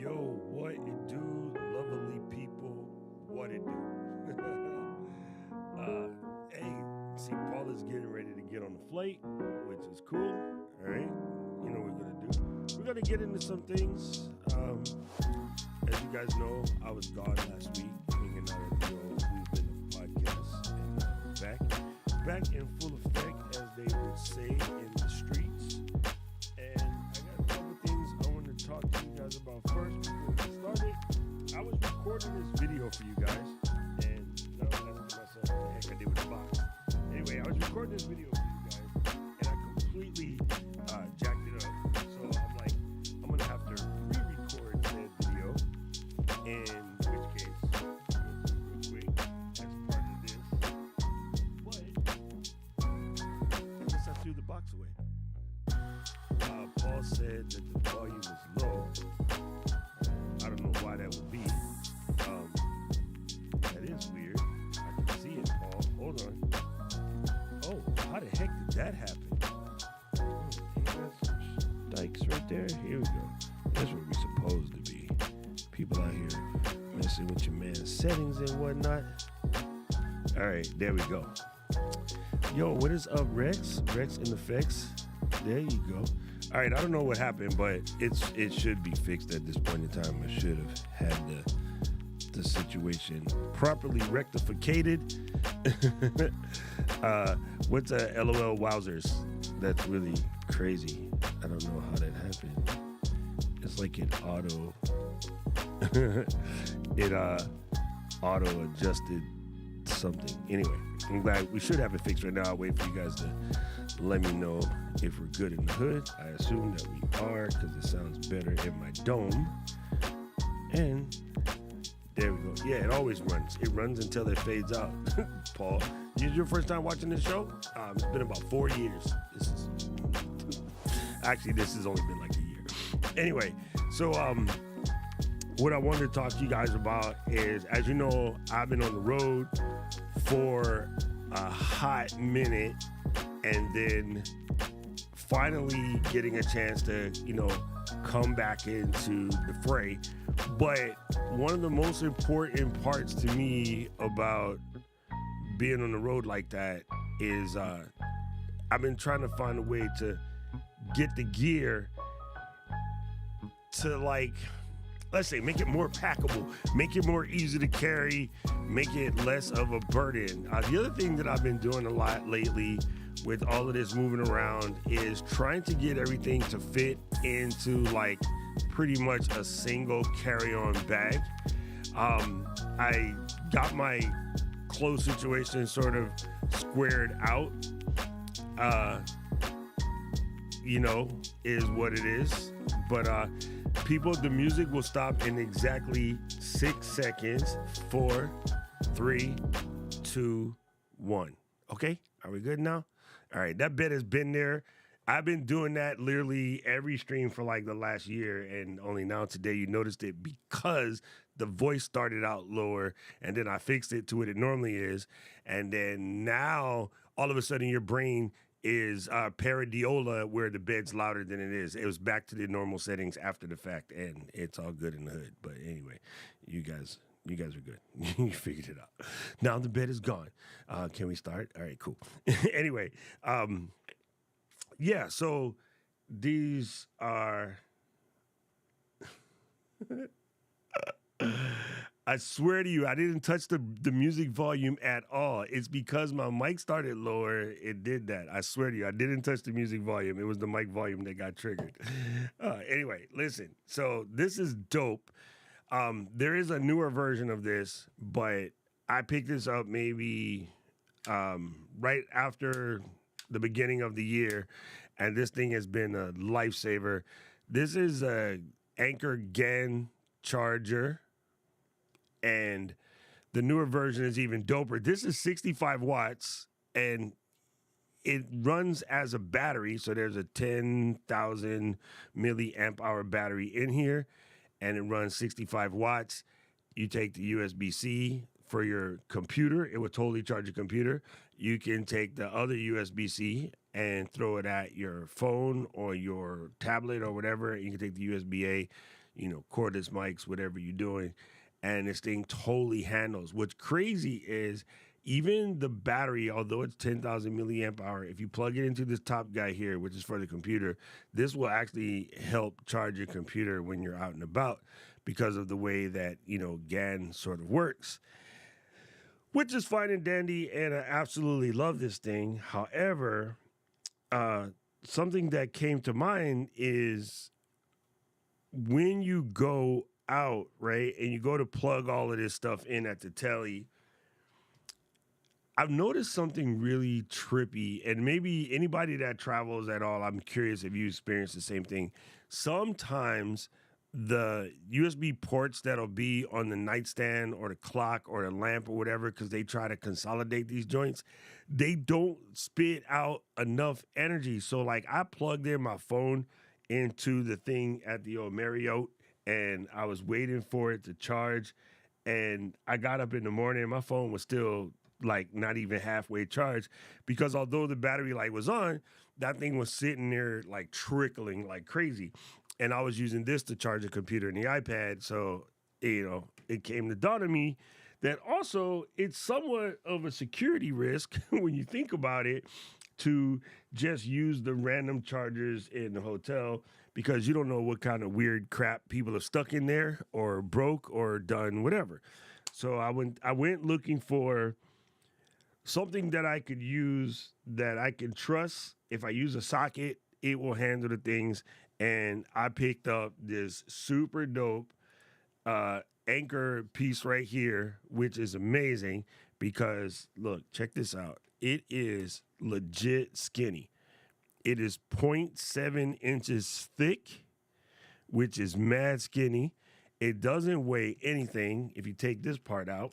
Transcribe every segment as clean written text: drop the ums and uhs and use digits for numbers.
Yo, what it do, lovely people? What it do? Hey, see, Paula's getting ready to get on the flight, which is cool. All right, you know what we're gonna do. We're gonna get into some things. As you guys know, I was gone last week, hanging out at the old movement podcast, and back in full effect, as they would say in the streets. And I got a couple things I want to talk to you guys about first before we get started. I was recording this video for you guys, and no, I'm asking myself what the heck I did with the box. Anyway, I was recording this video for you guys, and I completely jacked it up. So I'm like, I'm gonna have to re-record that video. In which case, real quick, as part of this, but I guess I threw the box away. Paul said that the volume is low. I don't know why that would be. That is weird. I can see it, Paul. Hold on. Oh, how the heck did that happen? Oh, ain't that some dikes right there? Here we go. That's where we're supposed to be. People out here messing with your man's settings and whatnot. All right, there we go. Yo, what is up, Rex? Rex in effects. There you go. All right, I don't know what happened, but it should be fixed at this point in time. I should have had the situation properly rectificated. What's a LOL Wowzers? That's really crazy. I don't know how that happened. It's like it auto adjusted something. Anyway, I'm glad we should have it fixed right now. I'll wait for you guys to let me know if we're good in the hood. I assume that we are because it sounds better in my dome. And there we go. Yeah, it always runs. It runs until it fades out. Paul, this is your first time watching this show? It's been about 4 years. This has only been like a year. Anyway, so what I wanted to talk to you guys about is, as you know, I've been on the road for a hot minute, and then finally getting a chance to, come back into the fray. But one of the most important parts to me about being on the road like that is I've been trying to find a way to get the gear to, let's say, make it more packable, make it more easy to carry, make it less of a burden. The other thing that I've been doing a lot lately with all of this moving around is trying to get everything to fit into pretty much a single carry-on bag. I got my clothes situation sort of squared out, is what it is. But people, the music will stop in exactly 6 seconds. 4, 3, 2, 1. Okay, are we good now? All right, that bit has been there. I've been doing that literally every stream for the last year, and only now today you noticed it because the voice started out lower, and then I fixed it to what it normally is, and then now all of a sudden your brain is paradiola where the bed's louder than it is. It was back to the normal settings after the fact, and it's all good in the hood. But anyway, you guys are good. You figured it out. Now the bed is gone. Can we start? All right, cool. Anyway, yeah, so these are... I swear to you, I didn't touch the music volume at all. It's because my mic started lower, it did that. I swear to you, I didn't touch the music volume. It was the mic volume that got triggered. Anyway, listen. So this is dope. There is a newer version of this, but I picked this up maybe right after the beginning of the year, and this thing has been a lifesaver. This is a Anker GAN charger, and the newer version is even doper. This is 65 watts, and it runs as a battery, so there's a 10,000 milliamp hour battery in here, and it runs 65 watts. You take the USB-C for your computer. It will totally charge your computer. You can take the other USB-C and throw it at your phone or your tablet or whatever. You can take the USB-A. cordless mics, whatever you're doing, and this thing totally handles. What's crazy is even the battery, although it's 10,000 milliamp hour, if you plug it into this top guy here, which is for the computer, this will actually help charge your computer when you're out and about because of the way that, GAN sort of works, which is fine and dandy. And I absolutely love this thing. However, uh, something that came to mind is when you go out, right, and you go to plug all of this stuff in at the telly, I've noticed something really trippy, and maybe anybody that travels at all, I'm curious if you experience the same thing. Sometimes the USB ports that'll be on the nightstand or the clock or the lamp or whatever, because they try to consolidate these joints, they don't spit out enough energy. So, like, I plugged in my phone into the thing at the old Marriott, and I was waiting for it to charge. And I got up in the morning, my phone was still like not even halfway charged, because although the battery light was on, that thing was sitting there like trickling like crazy. And I was using this to charge the computer and the iPad. So, it came to dawn on me that also it's somewhat of a security risk when you think about it, to just use the random chargers in the hotel, because you don't know what kind of weird crap people have stuck in there or broke or done whatever. So I went looking for something that I could use that I can trust. If I use a socket, it will handle the things. And I picked up this super dope anchor piece right here, which is amazing because look, check this out. It is legit skinny. It is zero point 0.7 inches thick, which is mad skinny. It doesn't weigh anything if you take this part out.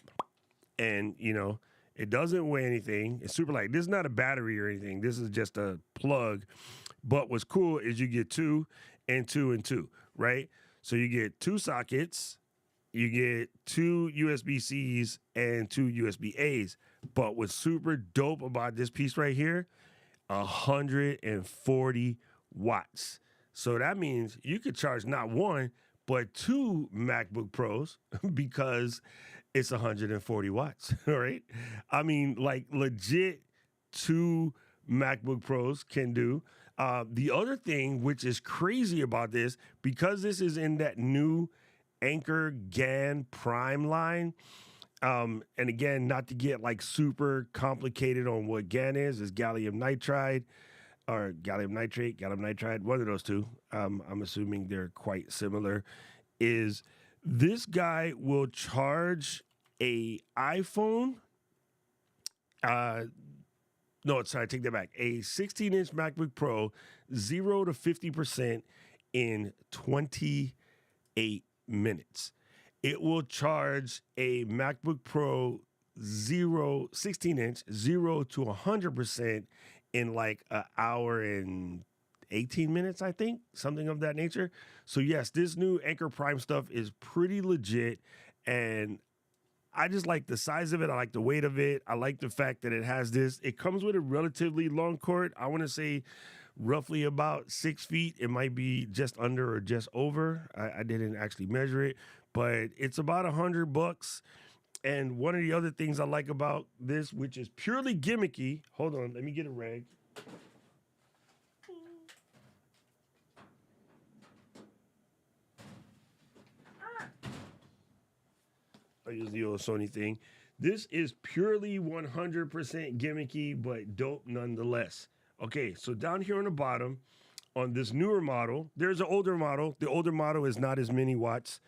And, it doesn't weigh anything. It's super light. This is not a battery or anything. This is just a plug. But what's cool is you get two and two and two, right? So you get two sockets, you get two USB-Cs and two USB-As. But what's super dope about this piece right here, 140 watts. So that means you could charge not one, but two MacBook Pros because it's 140 watts, all right? I mean, like legit two MacBook Pros can do. The other thing, which is crazy about this, because this is in that new Anker GAN Prime line, and again, not to get like super complicated on what GAN is gallium nitride or gallium nitrate, gallium nitride, one of those two. I'm assuming they're quite similar. Is this guy will charge a iPhone. No, sorry, take that back. A 16-inch MacBook Pro, 0 to 50% in 28 minutes. It will charge a MacBook Pro 16-inch, 0 to 100% in like an hour and 18 minutes, I think, something of that nature. So yes, this new Anker Prime stuff is pretty legit, and I just like the size of it. I like the weight of it. I like the fact that it has this. It comes with a relatively long cord. I want to say roughly about 6 feet. It might be just under or just over. I didn't actually measure it, but it's about $100. And one of the other things I like about this, which is purely gimmicky, hold on, let me get a rag. I use the old Sony thing. This is purely 100% gimmicky, but dope nonetheless. Okay, so down here on the bottom, on this newer model, there's an older model. The older model is not as many watts.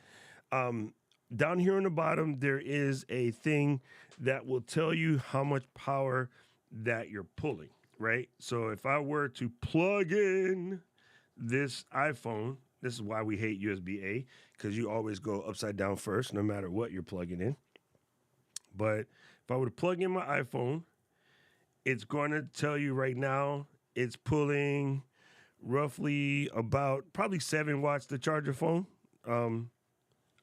Down here on the bottom, there is a thing that will tell you how much power that you're pulling, right? So if I were to plug in this iPhone, this is why we hate USB-A, because you always go upside down first, no matter what you're plugging in. But if I were to plug in my iPhone, it's going to tell you right now it's pulling roughly about probably 7 watts to charge your phone.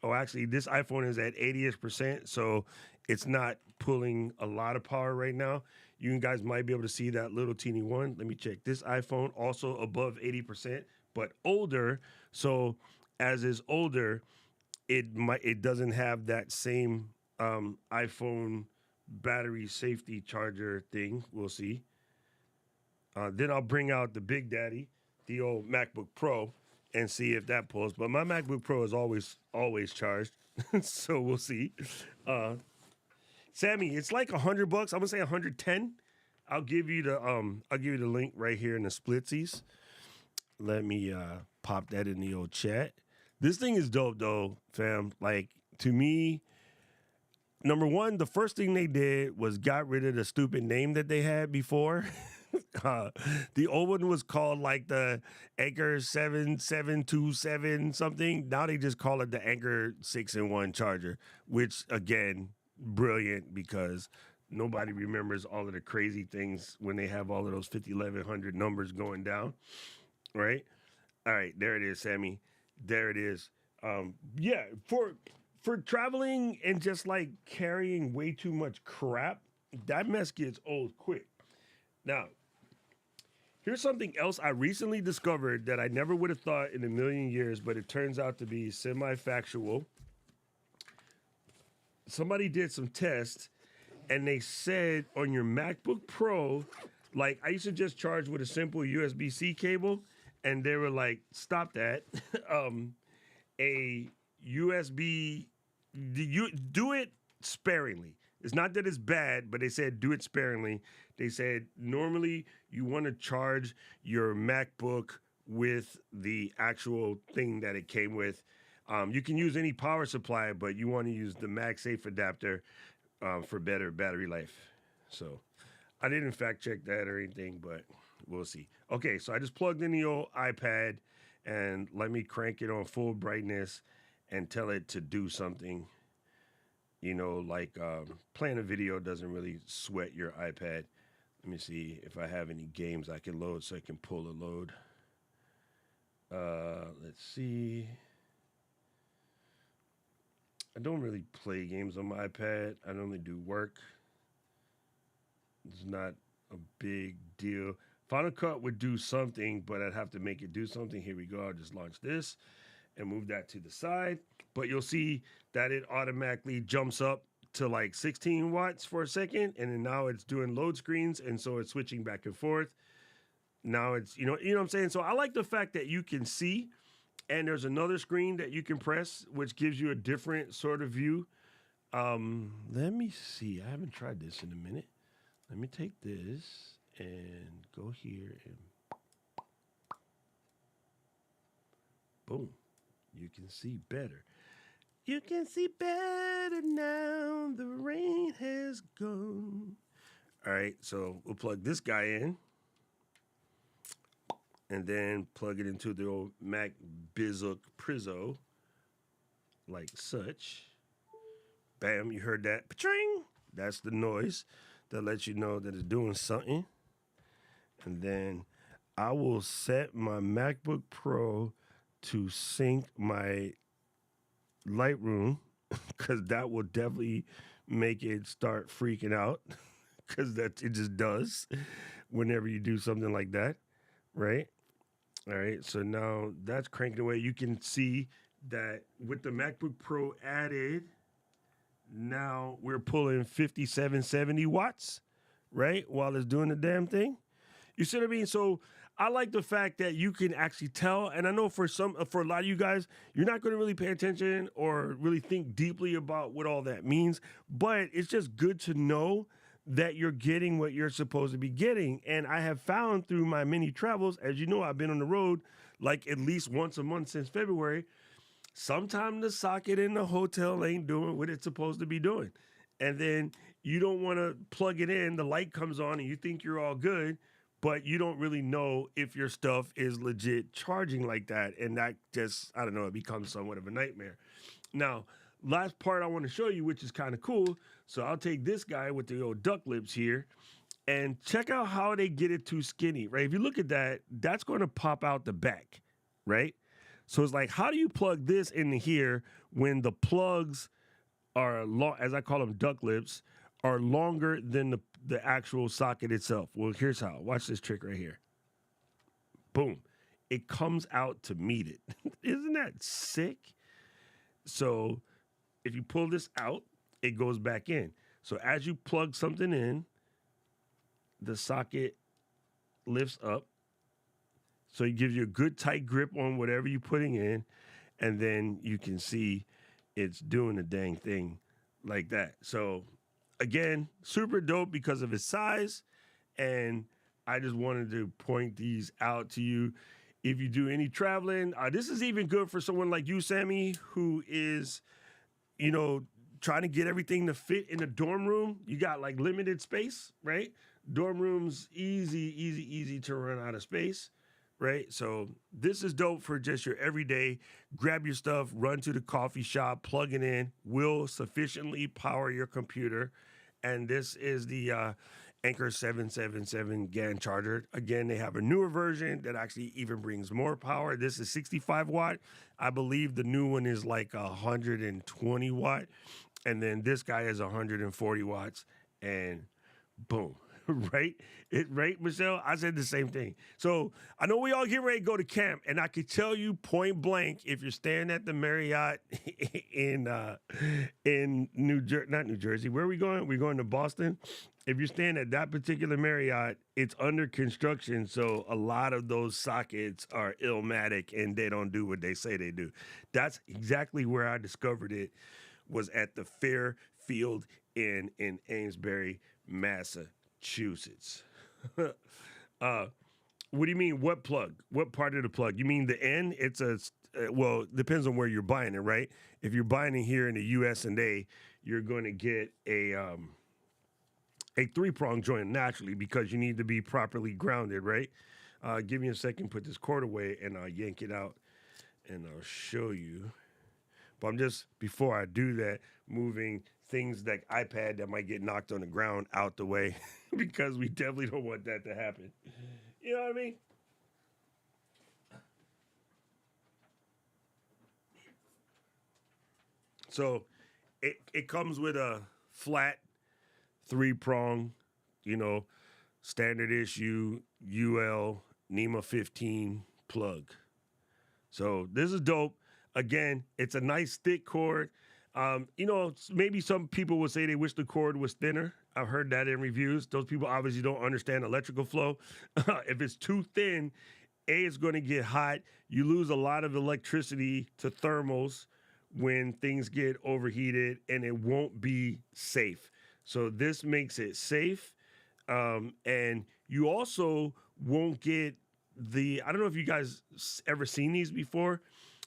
Actually, this iPhone is at 80ish%, so it's not pulling a lot of power right now. You guys might be able to see that little teeny one. Let me check. This iPhone also above 80%, but older. So as it's older, it doesn't have that same iPhone battery safety charger thing. We'll see. Then I'll bring out the Big Daddy, the old MacBook Pro, and see if that pulls. But my MacBook Pro is always charged, so we'll see. Uh, Sammy, it's like $100. I'm gonna say 110. I'll give you the link right here in the splitsies. Let me pop that in the old chat. This thing is dope though, fam. Like to me, number one, the first thing they did was got rid of the stupid name that they had before. uh, the old one was called like the Anchor 7727 something. Now they just call it the Anchor 6-in-1 charger, which again, brilliant because nobody remembers all of the crazy things when they have all of those 501100 numbers going down, right? All right, there it is, Sammy. There it is. Yeah, for traveling and just like carrying way too much crap, that mess gets old quick. Now, here's something else I recently discovered that I never would have thought in a million years, but it turns out to be semi-factual. Somebody did some tests and they said on your MacBook Pro, like I used to just charge with a simple USB-C cable, and they were like, stop that. A USB, you do it sparingly. It's not that it's bad, but they said do it sparingly. They said normally you want to charge your MacBook with the actual thing that it came with. You can use any power supply, but you want to use the MagSafe adapter for better battery life. So I didn't fact check that or anything, but we'll see. Okay, so I just plugged in the old iPad and let me crank it on full brightness and tell it to do something. You know, like playing a video doesn't really sweat your iPad. Let me see if I have any games I can load so I can pull a load. Let's see. I don't really play games on my iPad. I only do work. It's not a big deal. Final Cut would do something, but I'd have to make it do something. Here we go. I'll just launch this and move that to the side. But you'll see that it automatically jumps up to like 16 watts for a second. And then now it's doing load screens. And so it's switching back and forth. Now it's, you know what I'm saying? So I like the fact that you can see and there's another screen that you can press, which gives you a different sort of view. Let me see. I haven't tried this in a minute. Let me take this and go here and boom. You can see better. You can see better now. The rain has gone. All right, so we'll plug this guy in and then plug it into the old Mac Bizook Prizzo, like such. Bam, you heard that? Patring! That's the noise that lets you know that it's doing something. And then I will set my MacBook Pro to sync my Lightroom because that will definitely make it start freaking out because that it just does whenever you do something like that, right? All right, so now that's cranking away. You can see that with the MacBook Pro added, now we're pulling 5770 watts, right? While it's doing the damn thing. You see what I mean? So I like the fact that you can actually tell. And I know for a lot of you guys, you're not going to really pay attention or really think deeply about what all that means. But it's just good to know that you're getting what you're supposed to be getting. And I have found through my many travels, as you know, I've been on the road like at least once a month since February. Sometimes the socket in the hotel ain't doing what it's supposed to be doing. And then you don't want to plug it in, the light comes on and you think you're all good, but you don't really know if your stuff is legit charging like that. And that just, I don't know, it becomes somewhat of a nightmare. Now, last part I want to show you, which is kind of cool. So I'll take this guy with the old duck lips here and check out how they get it too skinny, right? If you look at that, that's going to pop out the back, right? So it's like, how do you plug this into here when the plugs are, as I call them duck lips, are longer than the actual socket itself? Well, here's how. Watch this trick right here. Boom. it comes out to meet it. Isn't that sick? So if you pull this out, it goes back in. So as you plug something in, the socket lifts up. So it gives you a good tight grip on whatever you're putting in. And then you can see it's doing the dang thing like that. So again, super dope because of its size. And I just wanted to point these out to you. If you do any traveling, this is even good for someone like you, Sammy, who is, trying to get everything to fit in a dorm room. You got like limited space, right? Dorm rooms, easy to run out of space, right? So this is dope for just your everyday. Grab your stuff, run to the coffee shop, plug it in, will sufficiently power your computer. And this is the Anchor 777 GAN charger. Again, they have a newer version that actually even brings more power. This is 65 watt. I believe the new one is like 120 watt. And then this guy is 140 watts. And boom. Right? Right, Michelle? I said the same thing. So I know we all get ready to go to camp, and I can tell you point blank, if you're staying at the Marriott in not New Jersey, where are we going? We're going to Boston. If you're staying at that particular Marriott, it's under construction, so a lot of those sockets are illmatic and they don't do what they say they do. That's exactly where I discovered it, was at the Fairfield Inn in Amesbury, Massachusetts. What do you mean? What plug? What part of the plug? You mean the end? It's well, depends on where you're buying it, right? If you're buying it here in the US and A, you're going to get a 3-prong joint naturally because you need to be properly grounded, right? Give me a second, put this cord away, and I'll yank it out, and I'll show you. But I'm just, before I do that, moving things like iPad that might get knocked on the ground out the way because we definitely don't want that to happen. You know what I mean? So it comes with a flat 3-prong, standard issue UL NEMA 15 plug. So this is dope. Again, it's a nice thick cord. Maybe some people would say they wish the cord was thinner. I've heard that in reviews. Those people obviously don't understand electrical flow. If it's too thin, it's going to get hot. You lose a lot of electricity to thermals when things get overheated, and it won't be safe. So this makes it safe. And you also won't get I don't know if you guys ever seen these before.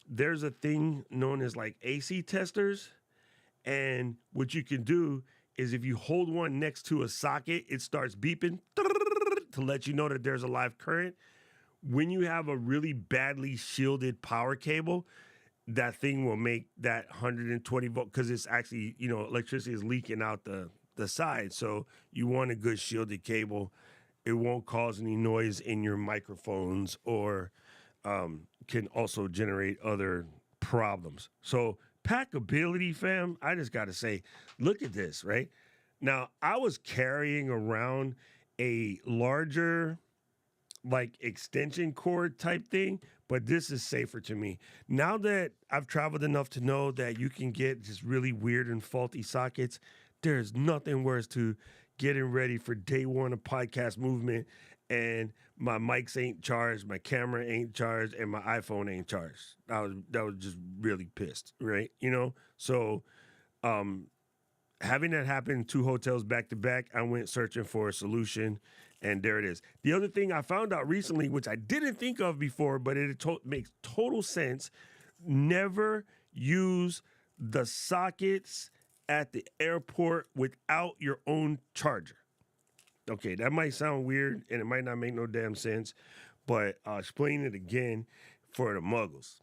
There's a thing known as like AC testers. And what you can do is if you hold one next to a socket, it starts beeping to let you know that there's a live current. When you have a really badly shielded power cable, that thing will make that 120 volt because it's actually, electricity is leaking out the side. So you want a good shielded cable. It won't cause any noise in your microphones or can also generate other problems. So packability, fam, I just got to say, look at this, right? Now, I was carrying around a larger, like, extension cord type thing, but this is safer to me. Now that I've traveled enough to know that you can get just really weird and faulty sockets, there's nothing worse to getting ready for day one of podcast movement and my mics ain't charged, my camera ain't charged, and my iPhone ain't charged. That was just really pissed, right? So having that happen in 2 hotels back to back, I went searching for a solution, and there it is. The other thing I found out recently, which I didn't think of before, but it makes total sense, never use the sockets at the airport without your own charger. Okay, that might sound weird, and it might not make no damn sense, but I'll explain it again for the muggles.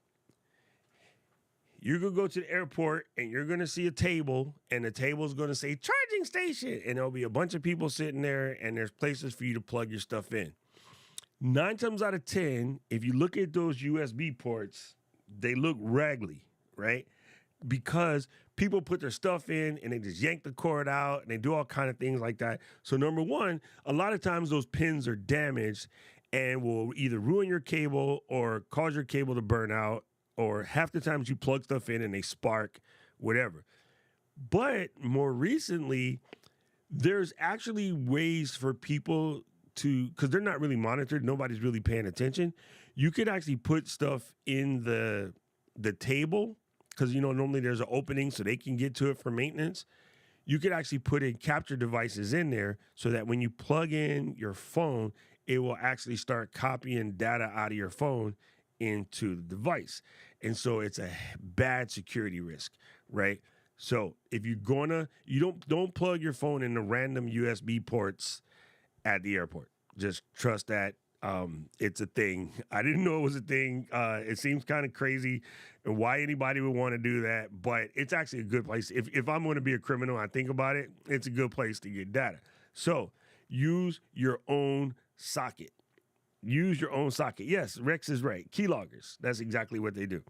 You're going to go to the airport, and you're going to see a table, and the table's going to say charging station, and there'll be a bunch of people sitting there, and there's places for you to plug your stuff in. 9 times out of 10, if you look at those USB ports, they look raggedy, right? Because people put their stuff in and they just yank the cord out and they do all kind of things like that. So number one, a lot of times those pins are damaged and will either ruin your cable or cause your cable to burn out, or half the times you plug stuff in and they spark, whatever. But more recently, there's actually ways for people to, because they're not really monitored, nobody's really paying attention. You could actually put stuff in the table, because normally there's an opening so they can get to it for maintenance. You could actually put in capture devices in there so that when you plug in your phone, it will actually start copying data out of your phone into the device. And so it's a bad security risk, right? So if you're you don't plug your phone into random USB ports at the airport. Just trust that it's a thing. I didn't know it was a thing. It seems kind of crazy and why anybody would want to do that, but it's actually a good place. If I'm going to be a criminal, I think about it, it's a good place to get data. So use your own socket. Use your own socket. Yes, Rex is right. Keyloggers. That's exactly what they do.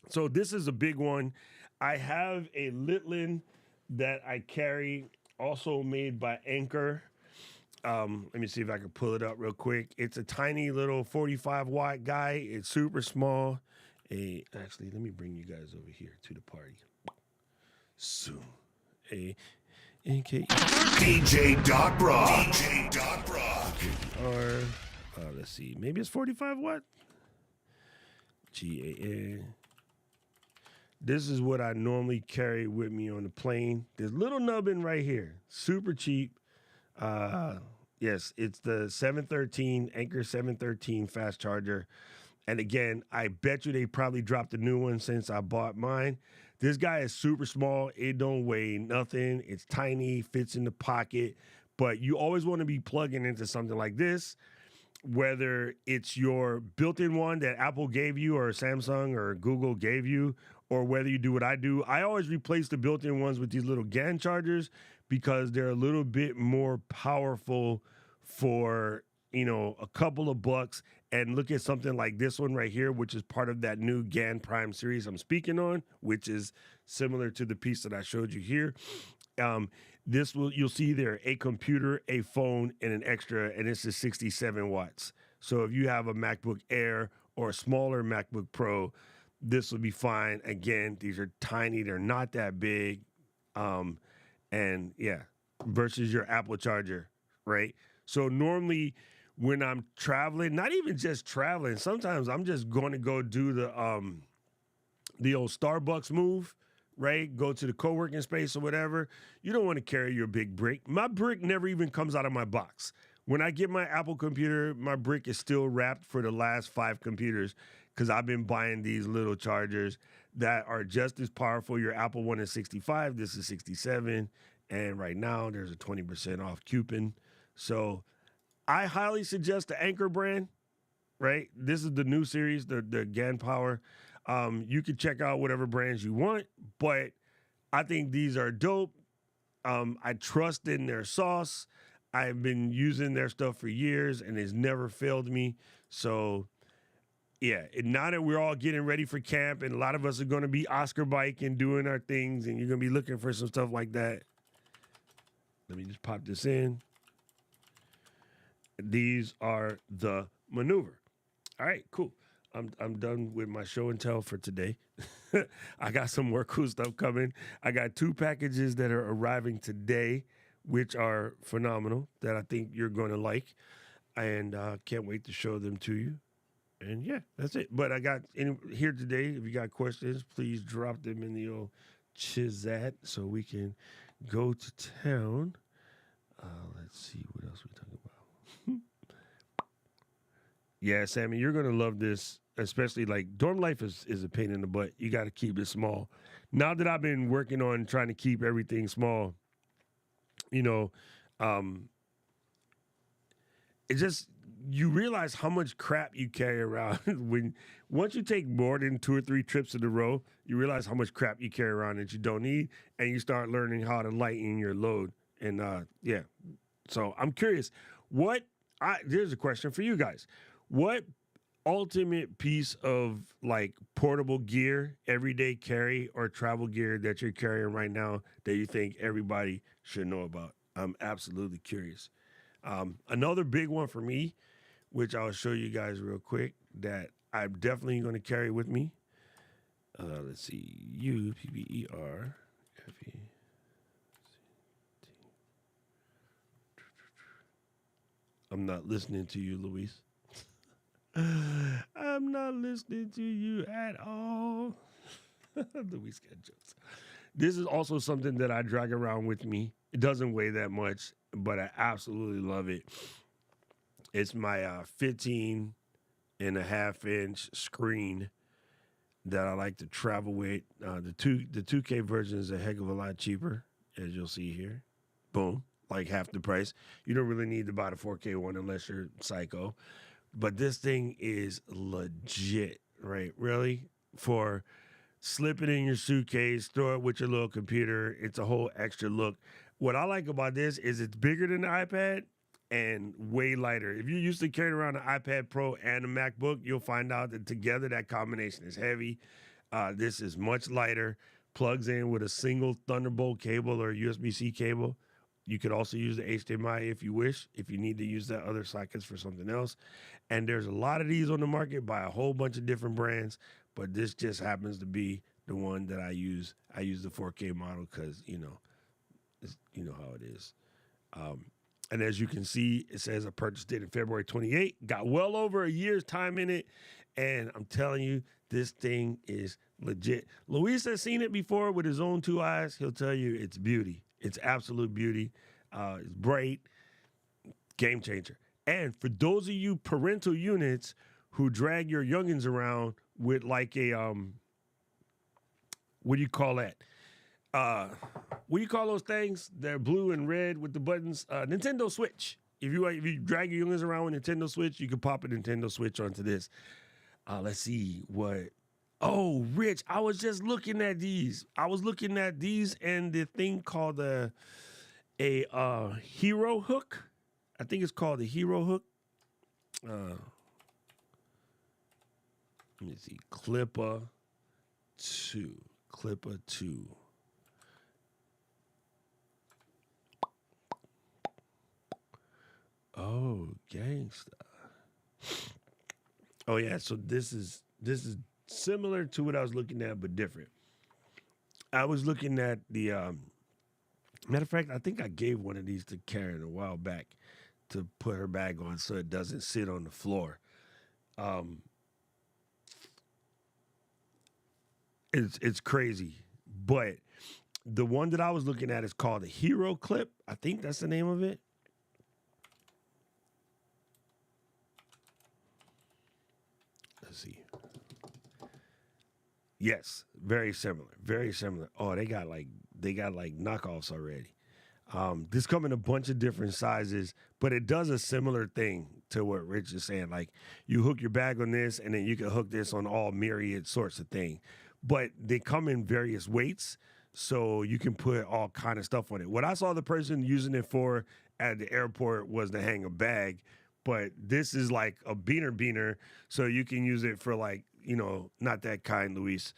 So this is a big one. I have a Litlin that I carry, also made by Anchor. Let me see if I can pull it up real quick. It's a tiny little 45-watt guy. It's super small. Actually, let me bring you guys over here to the party. So, DJ Doc Brock. DJ Doc Brock. Or, let's see. Maybe it's 45 watt. GAN. This is what I normally carry with me on the plane. This little nubbin right here. Super cheap. Yes, it's the 713, Anchor 713 fast charger. And again, I bet you they probably dropped a new one since I bought mine. This guy is super small. It don't weigh nothing. It's tiny, fits in the pocket. But you always want to be plugging into something like this, whether it's your built-in one that Apple gave you or Samsung or Google gave you, or whether you do what I do. I always replace the built-in ones with these little GAN chargers because they're a little bit more powerful for, a couple of bucks. And look at something like this one right here, which is part of that new GAN Prime series I'm speaking on, which is similar to the piece that I showed you here. You'll see there a computer, a phone, and an extra, and this is 67 watts. So if you have a MacBook Air or a smaller MacBook Pro, this will be fine. Again, these are tiny, they're not that big. And yeah, versus your Apple charger, right? So normally when I'm traveling, not even just traveling, sometimes I'm just going to go do the old Starbucks move, right? Go to the co-working space or whatever. You don't want to carry your big brick. My brick never even comes out of my box. When I get my Apple computer, my brick is still wrapped for the last 5 computers because I've been buying these little chargers that are just as powerful. Your Apple one is 65, this is 67, and right now there's a 20% off coupon. So I highly suggest the Anchor brand, right? This is the new series, the GAN Power. You can check out whatever brands you want, but I think these are dope. I trust in their sauce. I've been using their stuff for years, and it's never failed me. So, yeah, and now that we're all getting ready for camp, and a lot of us are going to be Oscar bike and doing our things, and you're going to be looking for some stuff like that. Let me just pop this in. These are the maneuver. All right, cool. I'm done with my show and tell for today. I got some more cool stuff coming. I got 2 packages that are arriving today, which are phenomenal, that I think you're going to like. And can't wait to show them to you. And yeah, that's it. But I got here today. If you got questions, please drop them in the old Chizat so we can go to town. Let's see what else we talking about. Yeah, Sammy, you're gonna love this, especially like dorm life is a pain in the butt. You got to keep it small. Now that I've been working on trying to keep everything small, it just, you realize how much crap you carry around once you take more than 2 or 3 trips in a row, you realize how much crap you carry around that you don't need, and you start learning how to lighten your load. And yeah, so I'm curious, here's a question for you guys. What ultimate piece of like portable gear, everyday carry, or travel gear that you're carrying right now that you think everybody should know about? I'm absolutely curious. Another big one for me which I'll show you guys real quick, that I'm definitely going to carry with me. Let's see, UPBER. I'm not listening to you, Luis. I'm not listening to you at all. Luis got jokes. This is also something that I drag around with me. It doesn't weigh that much, but I absolutely love it. It's my 15 and a half inch screen that I like to travel with. The 2K version is a heck of a lot cheaper, as you'll see here. Boom, like half the price. You don't really need to buy the 4K one unless you're psycho. But this thing is legit, right? Really? For slip it in your suitcase, throw it with your little computer. It's a whole extra look. What I like about this is it's bigger than the iPad and way lighter. If you're used to carrying around an iPad Pro and a MacBook, you'll find out that together that combination is heavy. This is much lighter, plugs in with a single Thunderbolt cable or USB-C cable. You could also use the HDMI if you wish, if you need to use that other sockets for something else. And there's a lot of these on the market by a whole bunch of different brands, but this just happens to be the one that I use. I use the 4K model because, you know how it is. And as you can see, it says I purchased it in February 28. Got well over a year's time in it. And I'm telling you, this thing is legit. Luis has seen it before with his own two eyes. He'll tell you it's beauty. It's absolute beauty. It's bright. Game changer. And for those of you parental units who drag your youngins around with like a, what do you call that? What do you call those things? They're blue and red with the buttons. Nintendo Switch. If you drag your youngins around with Nintendo Switch, you can pop a Nintendo Switch onto this. Let's see what. Oh, Rich, I was just looking at these. And the thing called a Hero Hook. I think it's called the Hero Hook. Let me see. Clipper 2. Oh, gangsta. Oh yeah, so this is similar to what I was looking at, but different. I was looking at the matter of fact, I think I gave one of these to Karen a while back to put her bag on so it doesn't sit on the floor. It's crazy, but the one that I was looking at is called a Hero Clip. I think that's the name of it. Let's see. Yes, very similar. Very similar. Oh, they got like knockoffs already. This come in a bunch of different sizes, but it does a similar thing to what Rich is saying. Like you hook your bag on this, and then you can hook this on all myriad sorts of things. But they come in various weights, so you can put all kind of stuff on it. What I saw the person using it for at the airport was to hang a bag, but this is like a beaner, so you can use it for like, not that kind, Luis.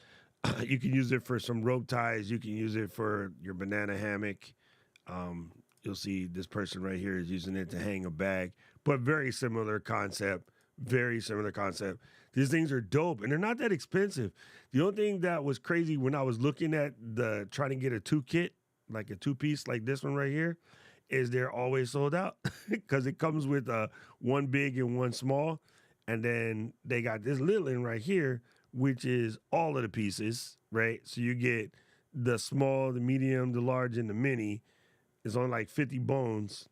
You can use it for some rope ties. You can use it for your banana hammock. You'll see this person right here is using it to hang a bag, but very similar concept. Very similar concept. These things are dope, and they're not that expensive. The only thing that was crazy when I was looking at trying to get a 2-kit, like a 2-piece like this one right here, is they're always sold out because it comes with one big and one small, and then they got this little one right here, which is all of the pieces, right? So you get the small, the medium, the large, and the mini. It's on like 50 bones,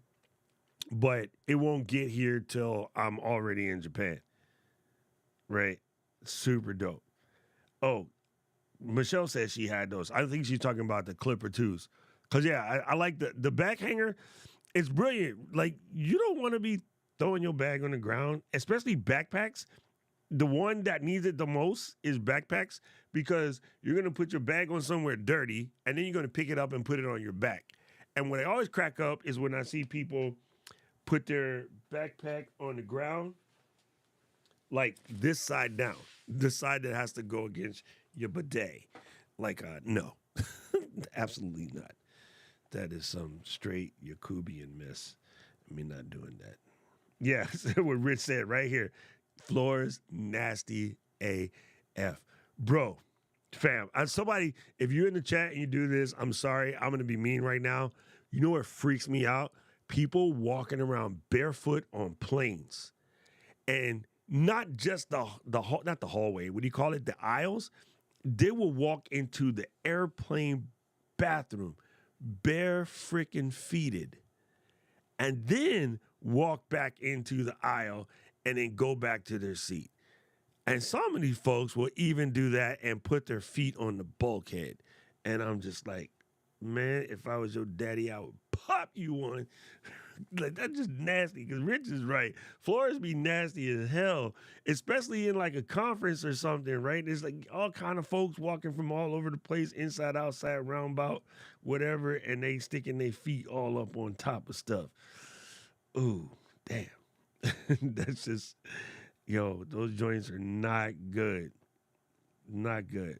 but it won't get here till I'm already in Japan, right? Super dope. Oh, Michelle says she had those. I think she's talking about the Clipper 2s. Because, yeah, I like the back hanger. It's brilliant. Like, you don't want to be throwing your bag on the ground, especially backpacks. The one that needs it the most is backpacks because you're going to put your bag on somewhere dirty, and then you're going to pick it up and put it on your back. And what I always crack up is when I see people put their backpack on the ground, like this side down, the side that has to go against your bidet. Like, no, absolutely not. That is some straight Yakubian mess. I mean, not doing that. Yeah, what Rich said right here. Floors nasty AF. Bro, fam, somebody, if you're in the chat and you do this, I'm sorry. I'm going to be mean right now. You know what freaks me out? People walking around barefoot on planes. And not just not the hallway, what do you call it? The aisles. They will walk into the airplane bathroom bare freaking feeted and then walk back into the aisle and then go back to their seat. And some of these folks will even do that and put their feet on the bulkhead. And I'm just like, man, if I was your daddy, I would pop you one. Like, that's just nasty, because Rich is right. Floors be nasty as hell, especially in like a conference or something, right? There's like all kind of folks walking from all over the place, inside, outside, roundabout, whatever, and they sticking their feet all up on top of stuff. Ooh, damn. That's just, yo, those joints are not good. Not good.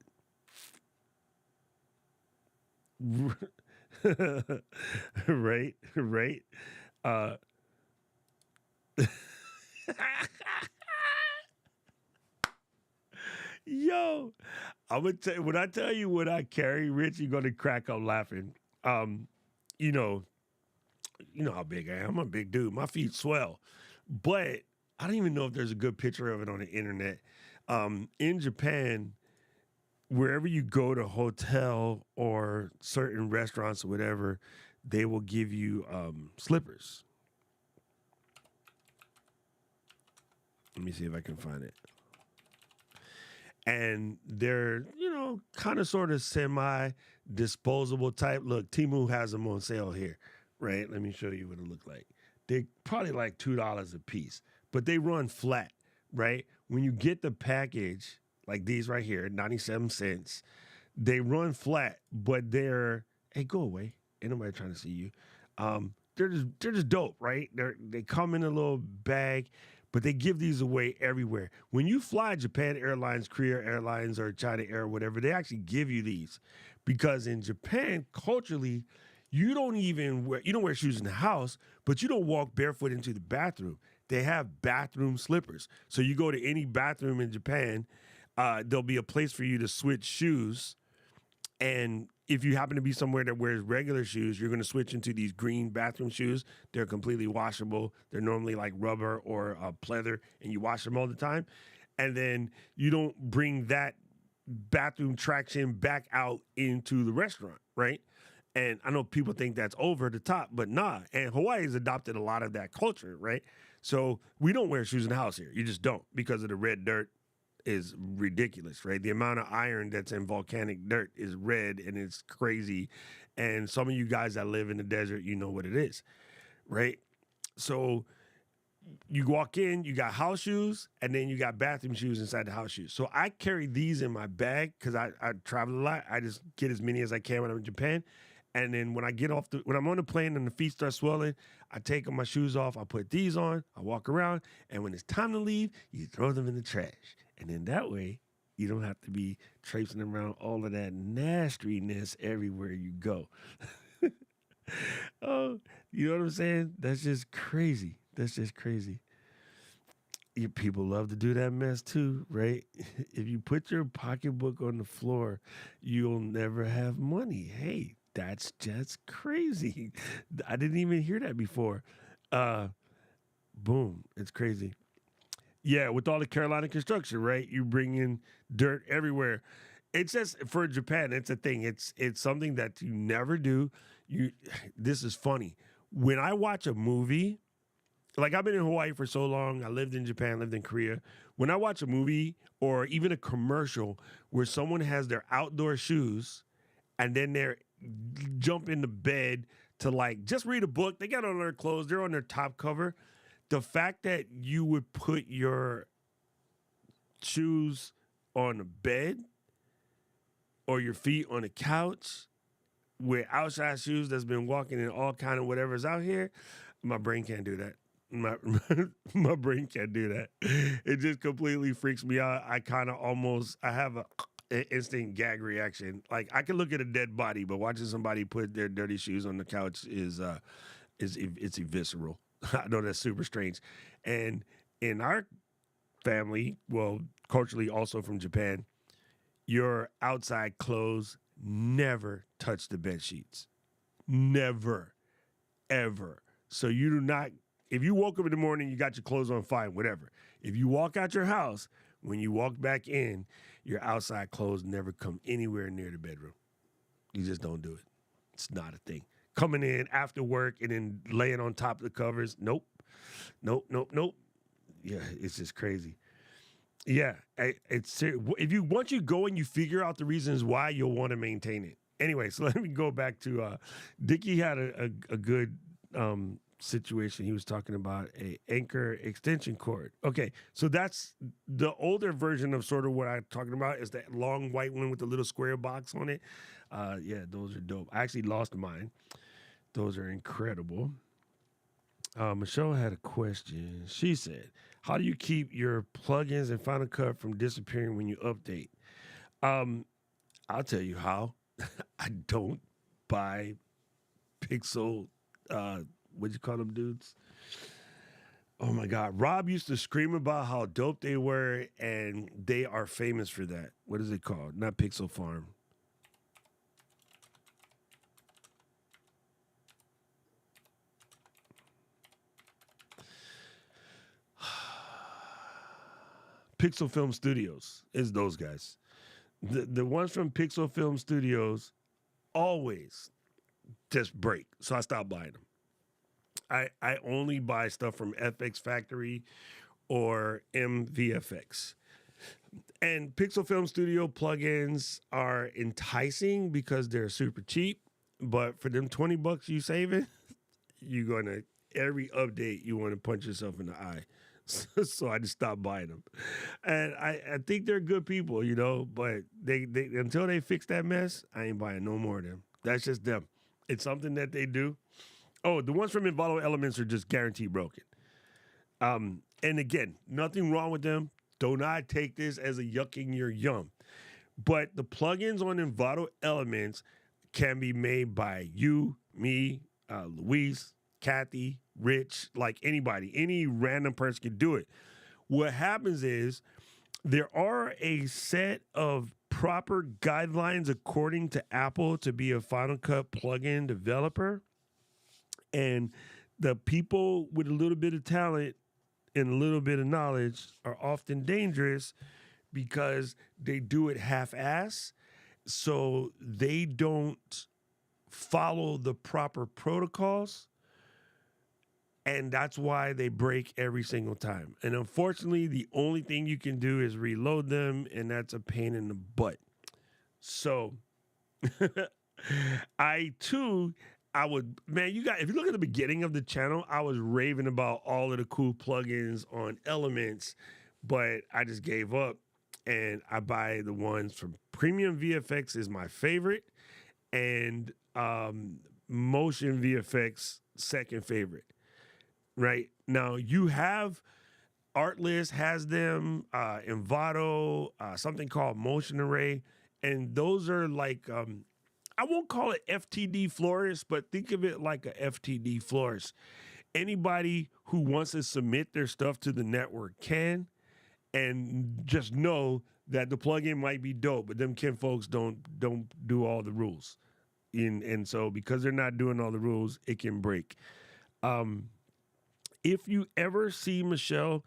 Right, right. Uh, Yo, I'm gonna tell when I tell you what I carry, Rich, you're gonna crack up laughing. Um, you know, you know how big I am. I'm a big dude. My feet swell, but I don't even know if there's a good picture of it on the internet. In Japan, wherever you go to hotel or certain restaurants or whatever, they will give you slippers. Let me see if I can find it. And they're, kind of sort of semi disposable type. Look, Timu has them on sale here, right? Let me show you what it look like. They're probably like $2 a piece, but they run flat, right? When you get the package, like these right here, 97 cents, they run flat, but hey, go away. Ain't nobody trying to see you. They're just dope, right? They come in a little bag, but they give these away everywhere. When you fly Japan Airlines, Korea Airlines, or China Air, whatever, they actually give you these, because in Japan, culturally, you don't wear shoes in the house, but you don't walk barefoot into the bathroom. They have bathroom slippers. So you go to any bathroom in Japan, there'll be a place for you to switch shoes. And if you happen to be somewhere that wears regular shoes, you're going to switch into these green bathroom shoes. They're completely washable. They're normally like rubber or pleather, and you wash them all the time. And then you don't bring that bathroom traction back out into the restaurant, right? And I know people think that's over the top, but nah. And Hawaii has adopted a lot of that culture, right? So we don't wear shoes in the house here. You just don't, because of the red dirt is ridiculous, right? The amount of iron that's in volcanic dirt is red, and it's crazy. And some of you guys that live in the desert, you know what it is, right? So you walk in, you got house shoes, and then you got bathroom shoes inside the house shoes. So I carry these in my bag because I travel a lot. I just get as many as I can when I'm in Japan. And then when I'm on the plane and the feet start swelling, I take my shoes off, I put these on, I walk around, and when it's time to leave, you throw them in the trash. And then that way, you don't have to be traipsing around all of that nastiness everywhere you go. Oh, you know what I'm saying? That's just crazy. That's just crazy. People love to do that mess too, right? If you put your pocketbook on the floor, you'll never have money. Hey, that's just crazy. I didn't even hear that before. Boom, it's crazy. Yeah, with all the Carolina construction, right? You bring in dirt everywhere. It's just for Japan. It's a thing. It's something that you never do. This is funny. When I watch a movie, like I've been in Hawaii for so long, I lived in Japan, lived in Korea. When I watch a movie or even a commercial where someone has their outdoor shoes and then they're jump into bed to like just read a book, they got on their clothes, they're on their top cover. The fact that you would put your shoes on the bed or your feet on the couch with outside shoes that's been walking in all kind of whatever's out here, my brain can't do that. My brain can't do that. It just completely freaks me out. I have an instant gag reaction. Like I can look at a dead body, but watching somebody put their dirty shoes on the couch is it's visceral. I know that's super strange. And in our family, well, culturally also from Japan, your outside clothes never touch the bed sheets. Never, ever. So you do not, if you woke up in the morning, you got your clothes on fine, whatever. If you walk out your house, when you walk back in, your outside clothes never come anywhere near the bedroom. You just don't do it. It's not a thing. Coming in after work and then laying on top of the covers, nope. Nope, nope, nope. Yeah, it's just crazy. Yeah, if you once you go and you figure out the reasons why, you'll want to maintain it. Anyway, so let me go back to Dickie had a good situation. He was talking about a Anchor extension cord. Okay, so that's the older version of sort of what I'm talking about is that long white one with the little square box on it. Yeah, those are dope. I actually lost mine. Those are incredible. Michelle had a question. She said, "How do you keep your plugins and Final Cut from disappearing when you update?" I'll tell you how. I don't buy pixel. What you call them, dudes? Oh my God! Rob used to scream about how dope they were, and they are famous for that. What is it called? Not Pixel Farm. Pixel Film Studios is those guys. The ones from Pixel Film Studios always just break. So I stopped buying them. I only buy stuff from FX Factory or MVFX. And Pixel Film Studio plugins are enticing because they're super cheap. But for them $20 you saving, you're gonna every update you want to punch yourself in the eye. So I just stopped buying them, and I think they're good people, But they until they fix that mess, I ain't buying no more of them. That's just them. It's something that they do. Oh, the ones from Envato Elements are just guaranteed broken. And again, nothing wrong with them. Do not take this as a yucking your yum. But the plugins on Envato Elements can be made by you, me, Luis, Kathy, Rich, like anybody. Any random person can do it. What happens is there are a set of proper guidelines according to Apple to be a Final Cut plugin developer. And the people with a little bit of talent and a little bit of knowledge are often dangerous because they do it half-ass. So they don't follow the proper protocols. And that's why they break every single time. And unfortunately, the only thing you can do is reload them, and that's a pain in the butt. So I would, man, if you look at the beginning of the channel, I was raving about all of the cool plugins on Elements, but I just gave up and I buy the ones from Premium VFX is my favorite, and Motion VFX second favorite. Right now, you have Artlist has them, Envato, something called Motion Array, and those are like I won't call it FTD florist, but think of it like a FTD florist. Anybody who wants to submit their stuff to the network can, and just know that the plugin might be dope, but them kin folks don't do all the rules, and so because they're not doing all the rules, it can break. If you ever see Michelle,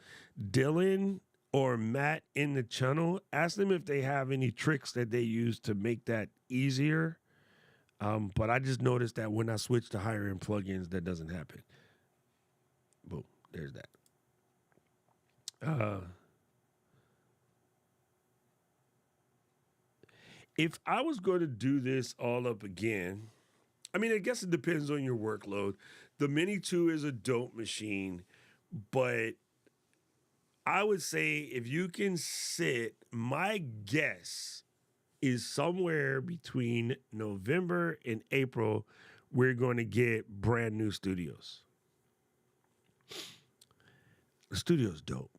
Dylan, or Matt in the channel, ask them if they have any tricks that they use to make that easier. But I just noticed that when I switch to higher end plugins, that doesn't happen. Boom, there's that. If I was going to do this all up again, I mean, I guess it depends on your workload. The Mini 2 is a dope machine, but I would say if you can sit, my guess is somewhere between November and April, we're going to get brand new studios. The studio's dope.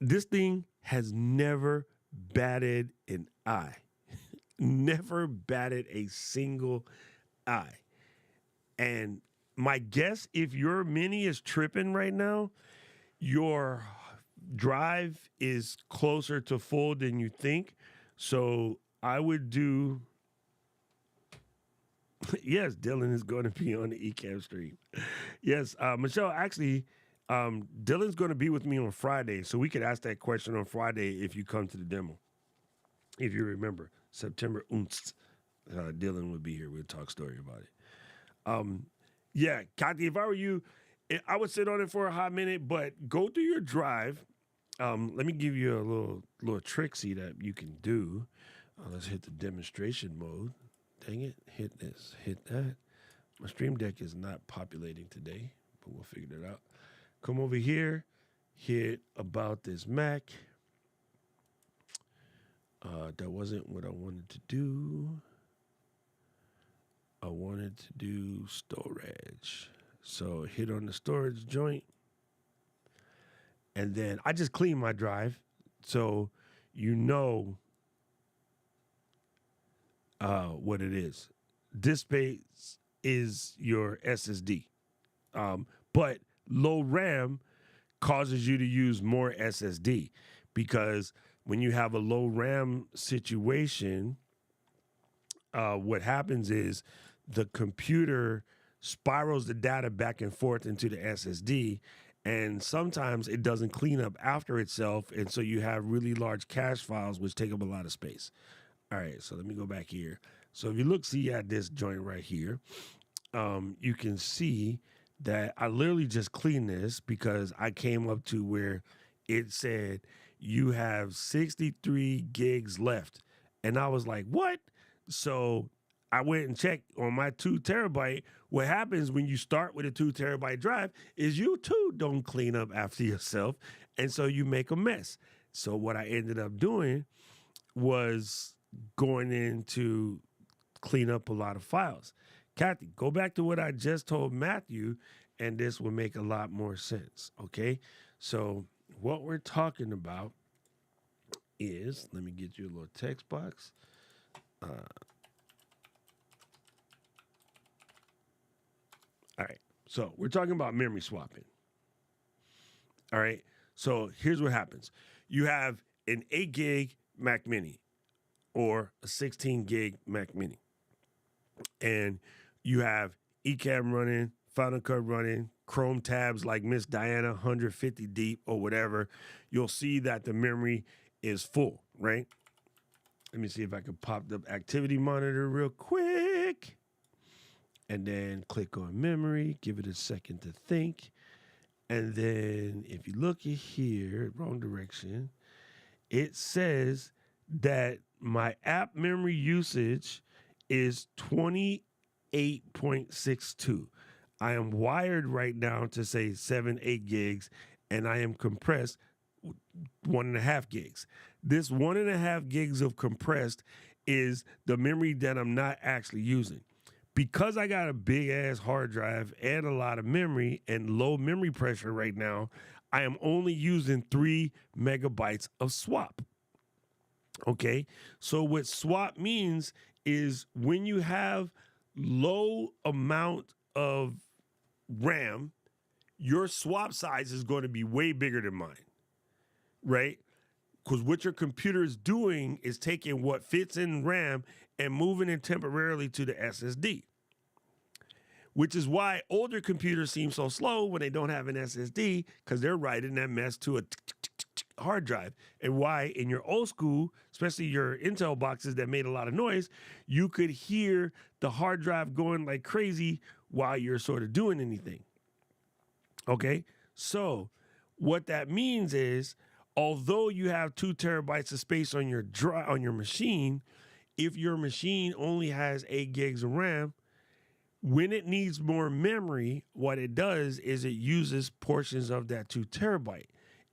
This thing has never batted an eye. Never batted a single eye. And My guess, if your mini is tripping right now, your drive is closer to full than you think. So I would do. Yes, Dylan is going to be on the Ecamm stream. Yes, Michelle, actually, Dylan's going to be with me on Friday, so we could ask that question on Friday if you come to the demo. If you remember, September 1st, Dylan would be here. We'll talk story about it. Yeah, Kathy, if I were you, I would sit on it for a hot minute, but go through your drive. Let me give you a little tricksy that you can do. Let's hit the demonstration mode. Dang it, hit this, hit that. My Stream Deck is not populating today, but we'll figure it out. Come over here, hit about this Mac. That wasn't what I wanted to do. I wanted to do storage. So hit on the storage joint. And then I just cleaned my drive. So you know what it is. Disk space is your SSD. But low RAM causes you to use more SSD because when you have a low RAM situation, what happens is the computer spirals the data back and forth into the SSD, and sometimes it doesn't clean up after itself, and so you have really large cache files which take up a lot of space. All right, so let me go back here. So if you see at this joint right here, you can see that I literally just cleaned this because I came up to where it said you have 63 gigs left. And I was like, what? So I went and checked on my 2 terabyte. What happens when you start with a 2 terabyte drive is you too don't clean up after yourself. And so you make a mess. So what I ended up doing was going in to clean up a lot of files. Kathy, go back to what I just told Matthew, and this will make a lot more sense, okay? So what we're talking about is, let me get you a little text box. All right, so we're talking about memory swapping. All right, so here's what happens. You have an 8 gig Mac Mini or a 16 gig Mac Mini, and you have Ecamm running, Final Cut running, Chrome tabs like Miss Diana, 150 deep or whatever. You'll see that the memory is full, right? Let me see if I can pop the activity monitor real quick. And then click on memory, give it a second to think. And then if you look at here, wrong direction, it says that my app memory usage is 28.62. I am wired right now to say 8 gigs, and I am compressed 1.5 gigs. This 1.5 gigs of compressed is the memory that I'm not actually using. Because I got a big ass hard drive and a lot of memory and low memory pressure right now, I am only using 3 megabytes of swap. Okay, so what swap means is when you have low amount of RAM, your swap size is going to be way bigger than mine, right? Because what your computer is doing is taking what fits in RAM and moving it temporarily to the SSD, which is why older computers seem so slow when they don't have an SSD, because they're writing that mess to a hard drive. And why in your old school, especially your Intel boxes that made a lot of noise, you could hear the hard drive going like crazy while you're sort of doing anything. Okay, so what that means is, although you have 2 terabytes of space on your machine, if your machine only has 8 gigs of RAM, when it needs more memory, what it does is it uses portions of that 2 terabyte.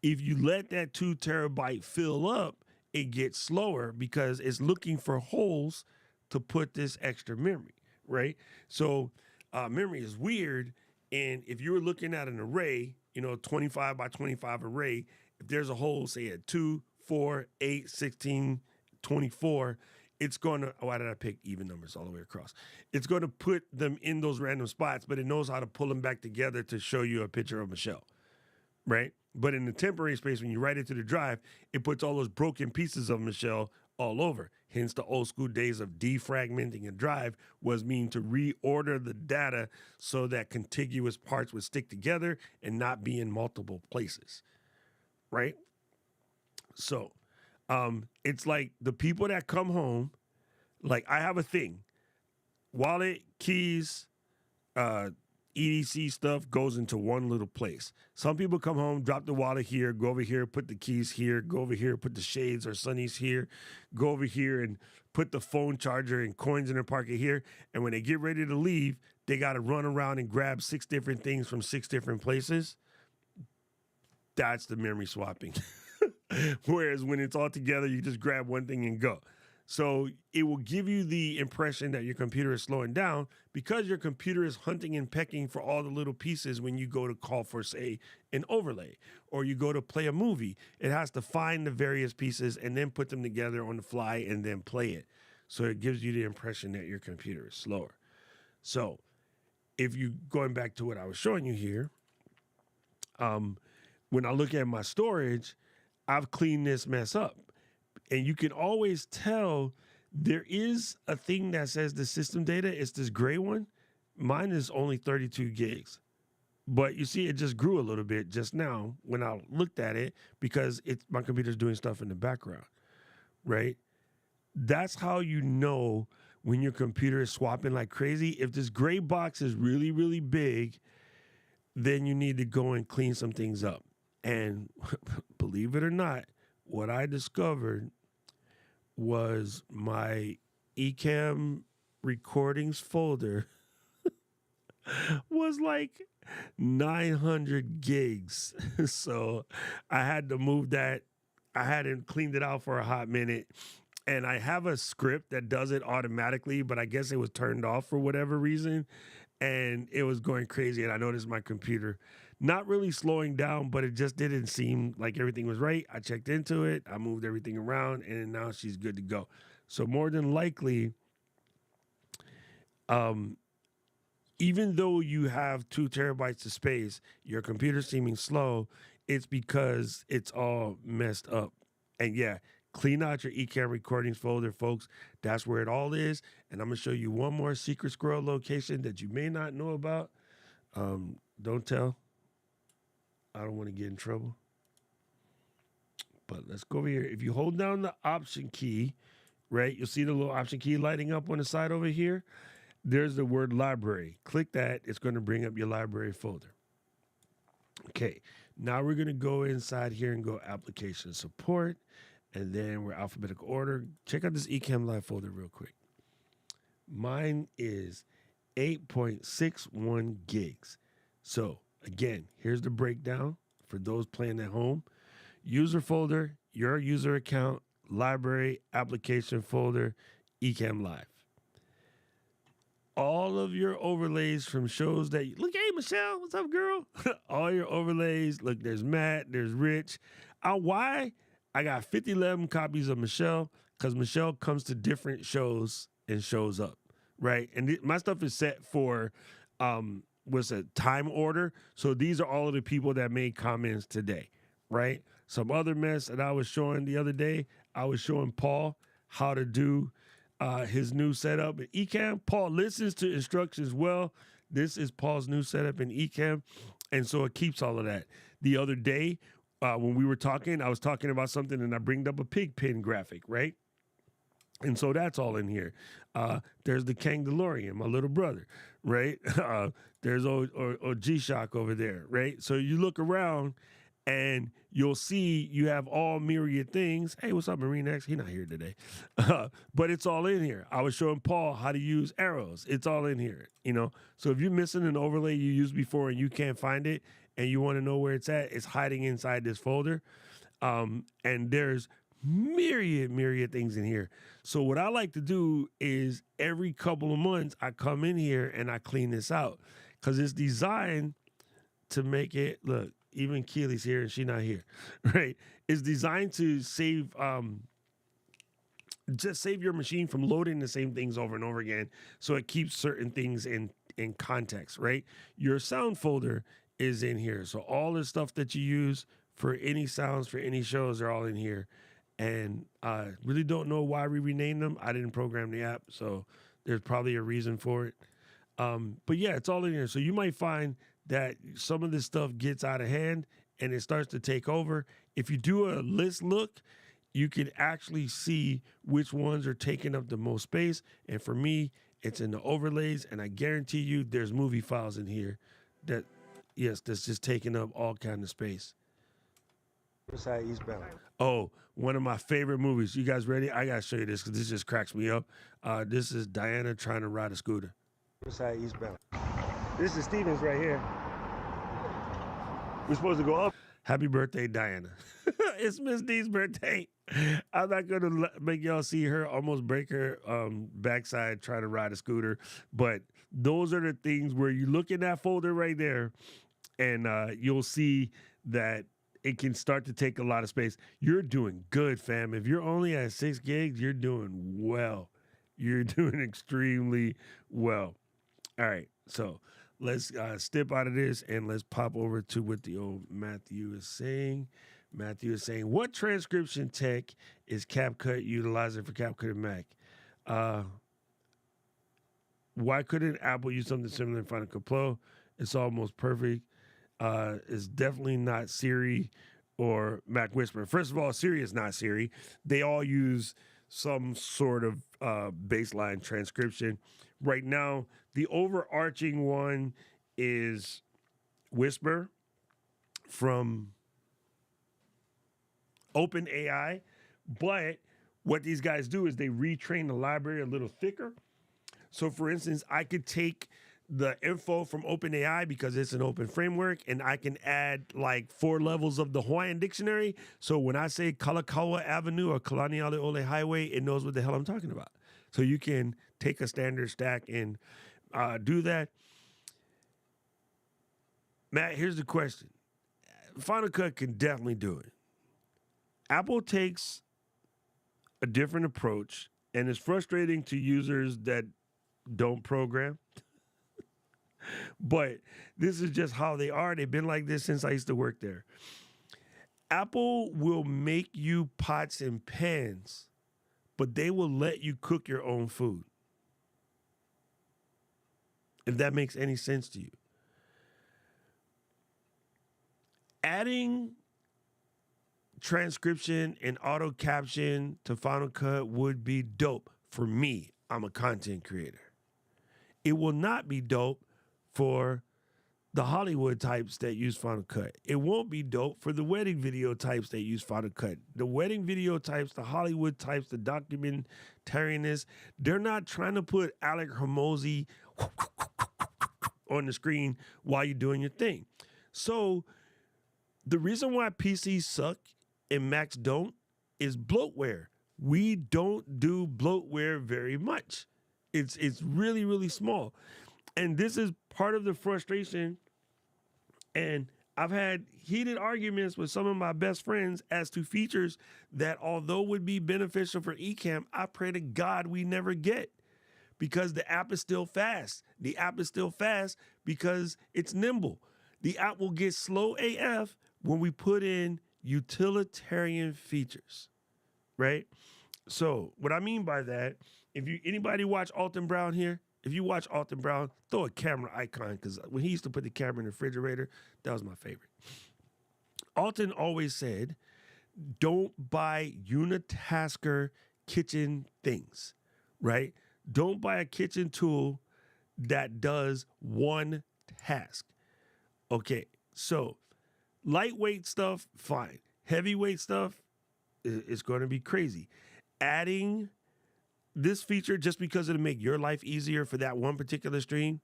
If you let that 2 terabyte fill up, it gets slower because it's looking for holes to put this extra memory, right? So memory is weird. And if you were looking at an array, 25 by 25 array, if there's a hole, say at 2, 4, 8, 16, 24, it's going to, why did I pick even numbers all the way across? It's going to put them in those random spots, but it knows how to pull them back together to show you a picture of Michelle, right? But in the temporary space, when you write it to the drive, it puts all those broken pieces of Michelle all over. Hence, the old school days of defragmenting a drive was mean to reorder the data so that contiguous parts would stick together and not be in multiple places, right? So it's like the people that come home, like I have a thing, wallet, keys, EDC stuff goes into one little place. Some people come home, drop the wallet here, go over here, put the keys here, go over here, put the shades or sunnies here, go over here and put the phone charger and coins in their pocket here. And when they get ready to leave, they got to run around and grab 6 different things from 6 different places. That's the memory swapping. Whereas when it's all together, you just grab one thing and go. So it will give you the impression that your computer is slowing down because your computer is hunting and pecking for all the little pieces when you go to call for, say, an overlay or you go to play a movie. It has to find the various pieces and then put them together on the fly and then play it. So it gives you the impression that your computer is slower. So if you, going back to what I was showing you here, when I look at my storage, I've cleaned this mess up. And you can always tell there is a thing that says the system data. It's this gray one. Mine is only 32 gigs. But you see, it just grew a little bit just now when I looked at it because my computer's doing stuff in the background, right? That's how you know when your computer is swapping like crazy. If this gray box is really, really big, then you need to go and clean some things up. And believe it or not, what I discovered was my Ecamm recordings folder was like 900 gigs. So I had to move that. I hadn't cleaned it out for a hot minute. And I have a script that does it automatically, but I guess it was turned off for whatever reason. And it was going crazy. And I noticed my computer not really slowing down, but it just didn't seem like everything was right. I checked into it. I moved everything around, and now she's good to go. So more than likely, even though you have 2 terabytes of space, your computer seeming slow, it's because it's all messed up. And yeah, clean out your Ecamm recordings folder, folks. That's where it all is. And I'm going to show you one more secret squirrel location that you may not know about. Don't tell. I don't want to get in trouble. But let's go over here. If you hold down the Option key, right, you'll see the little Option key lighting up on the side over here. There's the word library. Click that. It's going to bring up your library folder. Okay. Now we're going to go inside here and go Application Support. And then we're alphabetical order. Check out this Ecamm Live folder real quick. Mine is 8.61 gigs. So again, here's the breakdown for those playing at home. User folder, your user account, library, application folder, Ecamm Live. All of your overlays from shows that you, look, hey, Michelle, what's up, girl? All your overlays. Look, there's Matt, there's Rich. Why? I got 5011 copies of Michelle because Michelle comes to different shows and shows up, right? And my stuff is set for what's a time order. So these are all of the people that made comments today, right? Some other mess that I was showing the other day, I was showing Paul how to do his new setup in Ecamm. Paul listens to instructions well. This is Paul's new setup in Ecamm, and so it keeps all of that. The other day, when we were talking, I was talking about something, and I bringed up a pig pen graphic, right? And so that's all in here. There's the Kang DeLorean, my little brother, right? There's old G-Shock over there, right? So you look around, and you'll see you have all myriad things. Hey, what's up, Marine X? He's not here today. But it's all in here. I was showing Paul how to use arrows. It's all in here, you know? So if you're missing an overlay you used before and you can't find it and you want to know where it's at, it's hiding inside this folder. And there's myriad things in here. So what I like to do is every couple of months, I come in here and I clean this out because it's designed to make it, look, even Keely's here and she's not here, right? It's designed to save just save your machine from loading the same things over and over again, so it keeps certain things in context, right? Your sound folder is in here, so all the stuff that you use for any sounds for any shows are all in here. And I really don't know why we renamed them. I didn't program the app, so there's probably a reason for it. But yeah, it's all in here. So you might find that some of this stuff gets out of hand and it starts to take over. If you do a list look, you can actually see which ones are taking up the most space. And for me, it's in the overlays, and I guarantee you there's movie files in here that, yes, that's just taking up all kind of space. Side eastbound. Oh, one of my favorite movies. You guys ready? I gotta show you this because this just cracks me up. This is Diana trying to ride a scooter. Side eastbound. This is Stevens right here. We're supposed to go up. Happy birthday, Diana. It's Miss D's birthday. I'm not going to make y'all see her almost break her backside trying to ride a scooter. But those are the things where you look in that folder right there and you'll see that it can start to take a lot of space. You're doing good, fam. If you're only at 6 gigs, you're doing well. You're doing extremely well. All right, so let's step out of this and let's pop over to what the old Matthew is saying. Matthew is saying, what transcription tech is CapCut utilizing for CapCut and Mac? Why couldn't Apple use something similar in Final Cut Pro? It's almost perfect. It's definitely not Siri or Mac Whisper. First of all, Siri is not Siri. They all use some sort of baseline transcription. Right now, the overarching one is Whisper from OpenAI, but what these guys do is they retrain the library a little thicker. So for instance, I could take the info from OpenAI because it's an open framework, and I can add like 4 levels of the Hawaiian dictionary. So when I say Kalakaua Avenue or Kalanialeole Highway, it knows what the hell I'm talking about. So you can take a standard stack and do that. Matt, here's the question. Final Cut can definitely do it. Apple takes a different approach, and it's frustrating to users that don't program. But this is just how they are. They've been like this since I used to work there. Apple will make you pots and pans, but they will let you cook your own food. If that makes any sense to you. Adding transcription and auto caption to Final Cut would be dope for me. I'm a content creator. It will not be dope for the Hollywood types that use Final Cut. It won't be dope for the wedding video types that use Final Cut. The wedding video types, the Hollywood types, the documentarianists, they're not trying to put Alec Hormozy on the screen while you're doing your thing. So the reason why PCs suck and Macs don't is bloatware. We don't do bloatware very much. It's really, really small. And this is part of the frustration. And I've had heated arguments with some of my best friends as to features that, although would be beneficial for Ecamm, I pray to God we never get, because the app is still fast. The app is still fast because it's nimble. The app will get slow AF when we put in utilitarian features, right? So what I mean by that, if anybody watch Alton Brown here, if you watch Alton Brown, throw a camera icon, because when he used to put the camera in the refrigerator, that was my favorite. Alton always said, don't buy unitasker kitchen things, right? Don't buy a kitchen tool that does one task. Okay, so lightweight stuff, fine. Heavyweight stuff is going to be crazy. Adding this feature just because it'll make your life easier for that one particular stream,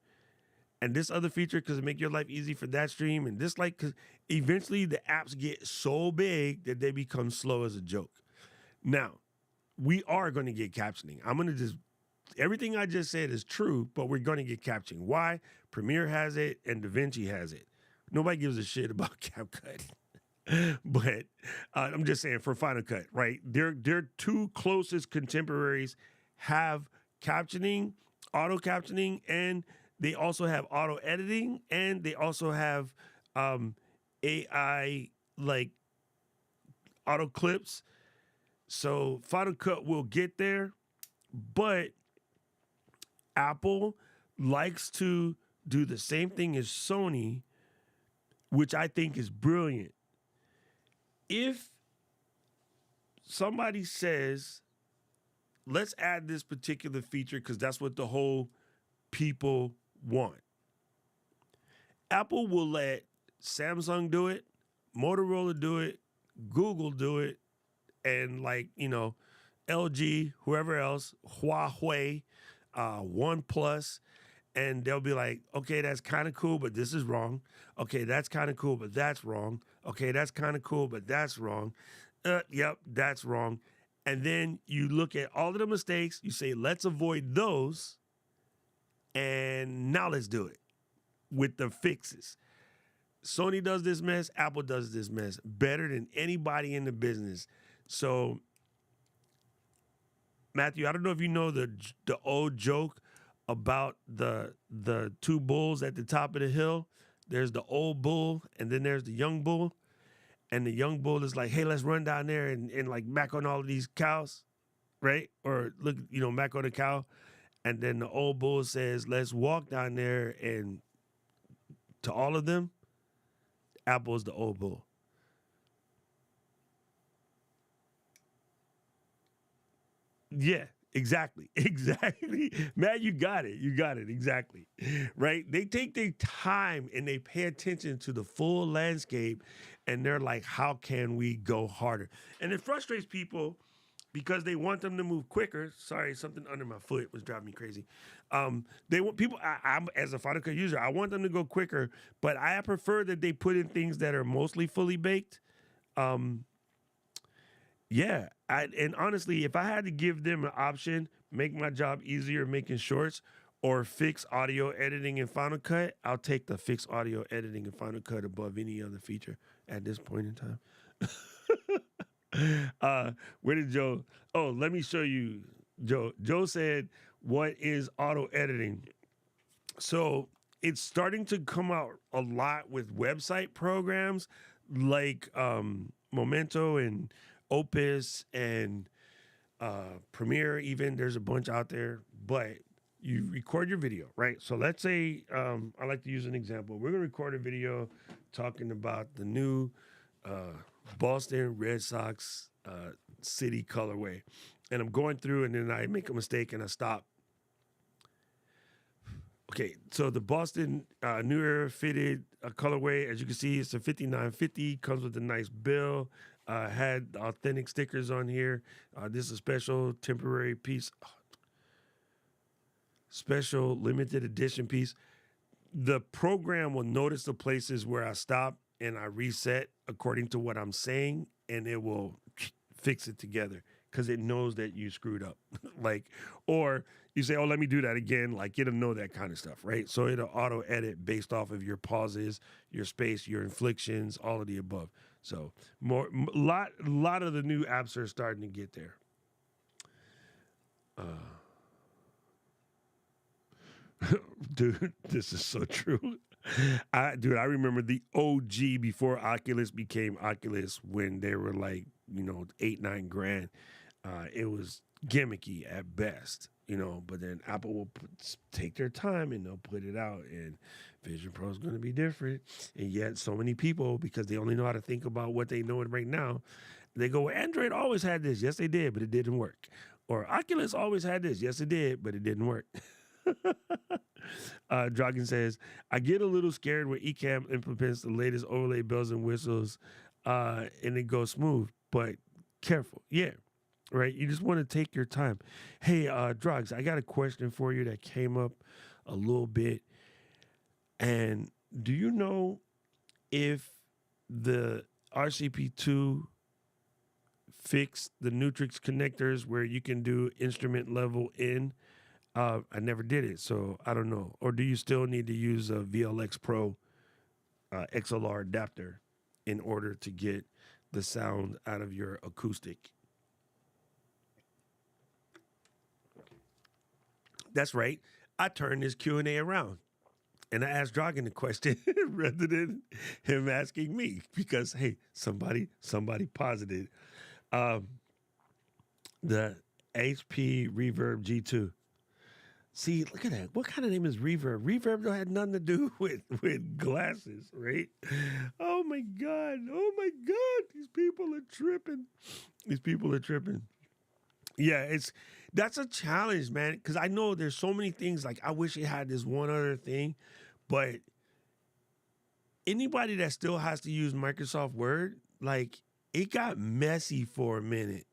and this other feature because it'll make your life easy for that stream, and this, like, because eventually the apps get so big that they become slow as a joke. Now, we are going to get captioning. I'm going to just, everything I just said is true, but we're going to get captioning. Why? Premiere has it and DaVinci has it. Nobody gives a shit about CapCut. but I'm just saying for Final Cut, right? Their two closest contemporaries have captioning, auto captioning, and they also have auto editing, and they also have AI like auto clips. So Final Cut will get there, but Apple likes to do the same thing as Sony, which I think is brilliant. If somebody says, let's add this particular feature because that's what the whole people want, Apple will let Samsung do it, Motorola do it, Google do it, and LG, whoever else, Huawei, OnePlus, and they'll be like, okay, that's kind of cool, but this is wrong. Okay, that's kind of cool, but that's wrong. Okay, that's kind of cool, but that's wrong. Yep, that's wrong. And then you look at all of the mistakes, you say, let's avoid those, and now let's do it with the fixes. Sony does this mess, Apple does this mess better than anybody in the business. So, Matthew, I don't know if you know the old joke about the two bulls at the top of the hill. There's the old bull, and then there's the young bull. And the young bull is like, hey, let's run down there and like mac on all of these cows, right? Or look, mac on the cow. And then the old bull says, let's walk down there and to all of them, Apple is the old bull. Yeah, exactly. Exactly. Man, you got it. You got it. Exactly. Right? They take their time and they pay attention to the full landscape and they're like, how can we go harder? And it frustrates people because they want them to move quicker. Sorry, something under my foot was driving me crazy. They want people. I'm as a Final Cut user, I want them to go quicker, but I prefer that they put in things that are mostly fully baked. Yeah, and honestly, if I had to give them an option, make my job easier making shorts, or fix audio editing in Final Cut, I'll take the fix audio editing in Final Cut above any other feature at this point in time. Where did Joe? Oh, let me show you, Joe. Joe said, "What is auto editing?" So it's starting to come out a lot with website programs like Momento and Opus and Premiere. Even there's a bunch out there, but you record your video, right? So let's say I like to use an example. We're gonna record a video talking about the new Boston Red Sox city colorway, and I'm going through, and then I make a mistake and I stop. Okay, so the Boston New Era fitted colorway, as you can see, it's a 5950, comes with a nice bill, had authentic stickers on here. This is a special temporary piece, special limited edition piece. The program will notice the places where I stop and I reset according to what I'm saying, and it will fix it together because it knows that you screwed up. Or you say, oh, let me do that again. Like, it'll know that kind of stuff, right? So it'll auto edit based off of your pauses, your space, your inflections, all of the above. So a lot of the new apps are starting to get there. Dude, this is so true. I remember the OG before Oculus became Oculus when they were like, 8-9 grand. It was gimmicky at best, but then Apple will take their time and they'll put it out, and Vision Pro is going to be different. And yet so many people, because they only know how to think about what they know right now, they go, well, Android always had this. Yes, they did, but it didn't work. Or Oculus always had this. Yes, it did, but it didn't work. Dragon says, I get a little scared when Ecamm implements the latest overlay bells and whistles and it goes smooth, but careful. Yeah, right? You just want to take your time. Hey, Drugs, I got a question for you that came up a little bit. And do you know if the RCP2 fixed the Nutrix connectors where you can do instrument level in? I never did it, so I don't know. Or do you still need to use a VLX Pro XLR adapter in order to get the sound out of your acoustic. That's right. I turned this Q&A around. And I asked Dragon the question rather than him asking me because, hey, somebody posited the HP Reverb G2. See, look at that. What kind of name is Reverb? Reverb don't have nothing to do with glasses, right? Oh my God. Oh my God. These people are tripping. These people are tripping. Yeah, that's a challenge, man. Because I know there's so many things. Like I wish it had this one other thing, but anybody that still has to use Microsoft Word, like it got messy for a minute,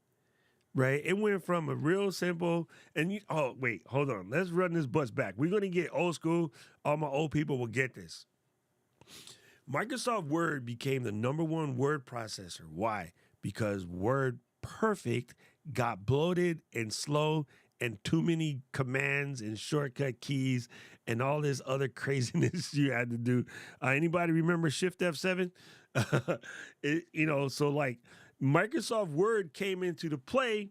right? It went from a real simple oh wait, hold on. Let's run this bus back. We're gonna get old school. All my old people will get this. Microsoft Word became the #1 word processor. Why? Because Word Perfect got bloated and slow and too many commands and shortcut keys and all this other craziness you had to do. Anybody remember Shift F7? So like Microsoft Word came into the play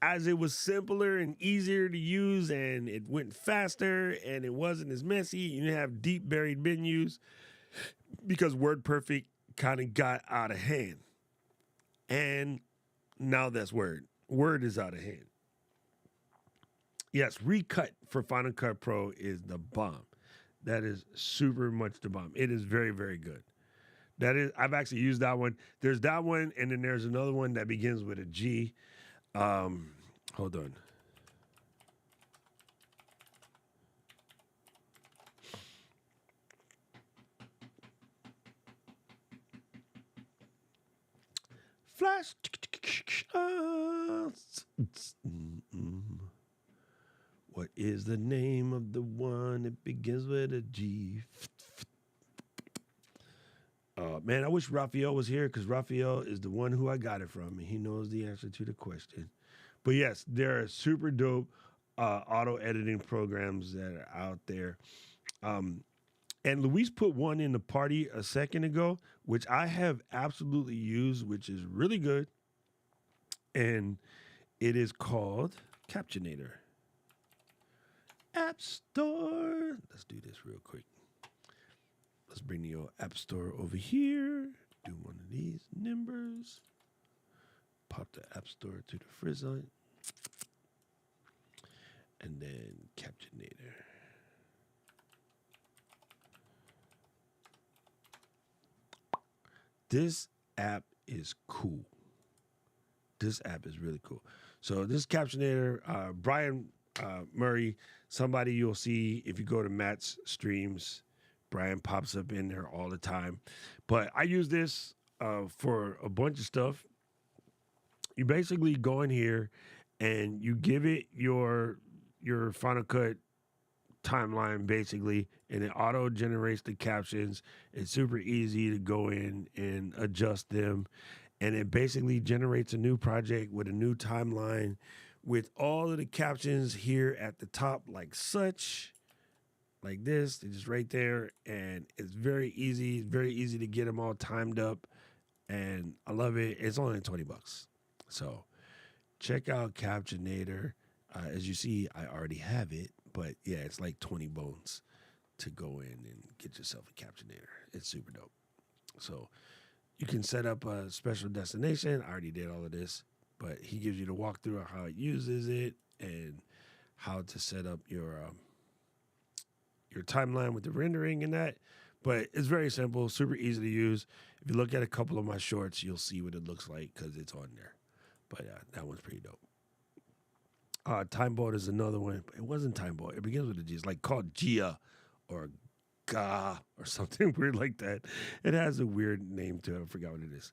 as it was simpler and easier to use and it went faster and it wasn't as messy. You didn't have deep buried menus because WordPerfect kind of got out of hand. And now that's Word. Word is out of hand. Yes, Recut for Final Cut Pro is the bomb. That is super much the bomb. It is very, very good. I've actually used that one. There's that one, and then there's another one that begins with a G. Hold on. Flash. What is the name of the one that begins with a G? Man, I wish Raphael was here because Raphael is the one who I got it from, and he knows the answer to the question. But yes, there are super dope auto editing programs that are out there. And Luis put one in the party a second ago, which I have absolutely used, which is really good. And it is called Captionator. App Store. Let's do this real quick. Let's bring the old App Store over here. Do one of these numbers. Pop the App Store to the frizzle. And then Captionator. This app is cool. This app is really cool. So this Captionator, Brian Murray, somebody you'll see if you go to Matt's streams. Brian pops up in there all the time. But I use this for a bunch of stuff. You basically go in here and you give it your Final Cut timeline basically, and it auto generates the captions. It's super easy to go in and adjust them, and it basically generates a new project with a new timeline with all of the captions here at the top, like such, like this. They're just right there, and it's very easy to get them all timed up, and I love it. It's only $20, so check out Captionator. As you see, I already have it, but yeah, it's like 20 bones to go in and get yourself a Captionator. It's super dope. So you can set up a special destination. I already did all of this, but he gives you the walkthrough of how it uses it and how to set up your timeline with the rendering and that. But it's very simple, super easy to use. If you look at a couple of my shorts, you'll see what it looks like because it's on there. But that one's pretty dope. Time Boat is another one. It wasn't Time Boat. It begins with a G. It's like called Gia or Ga or something weird like that. It has a weird name to it. I forgot what it is.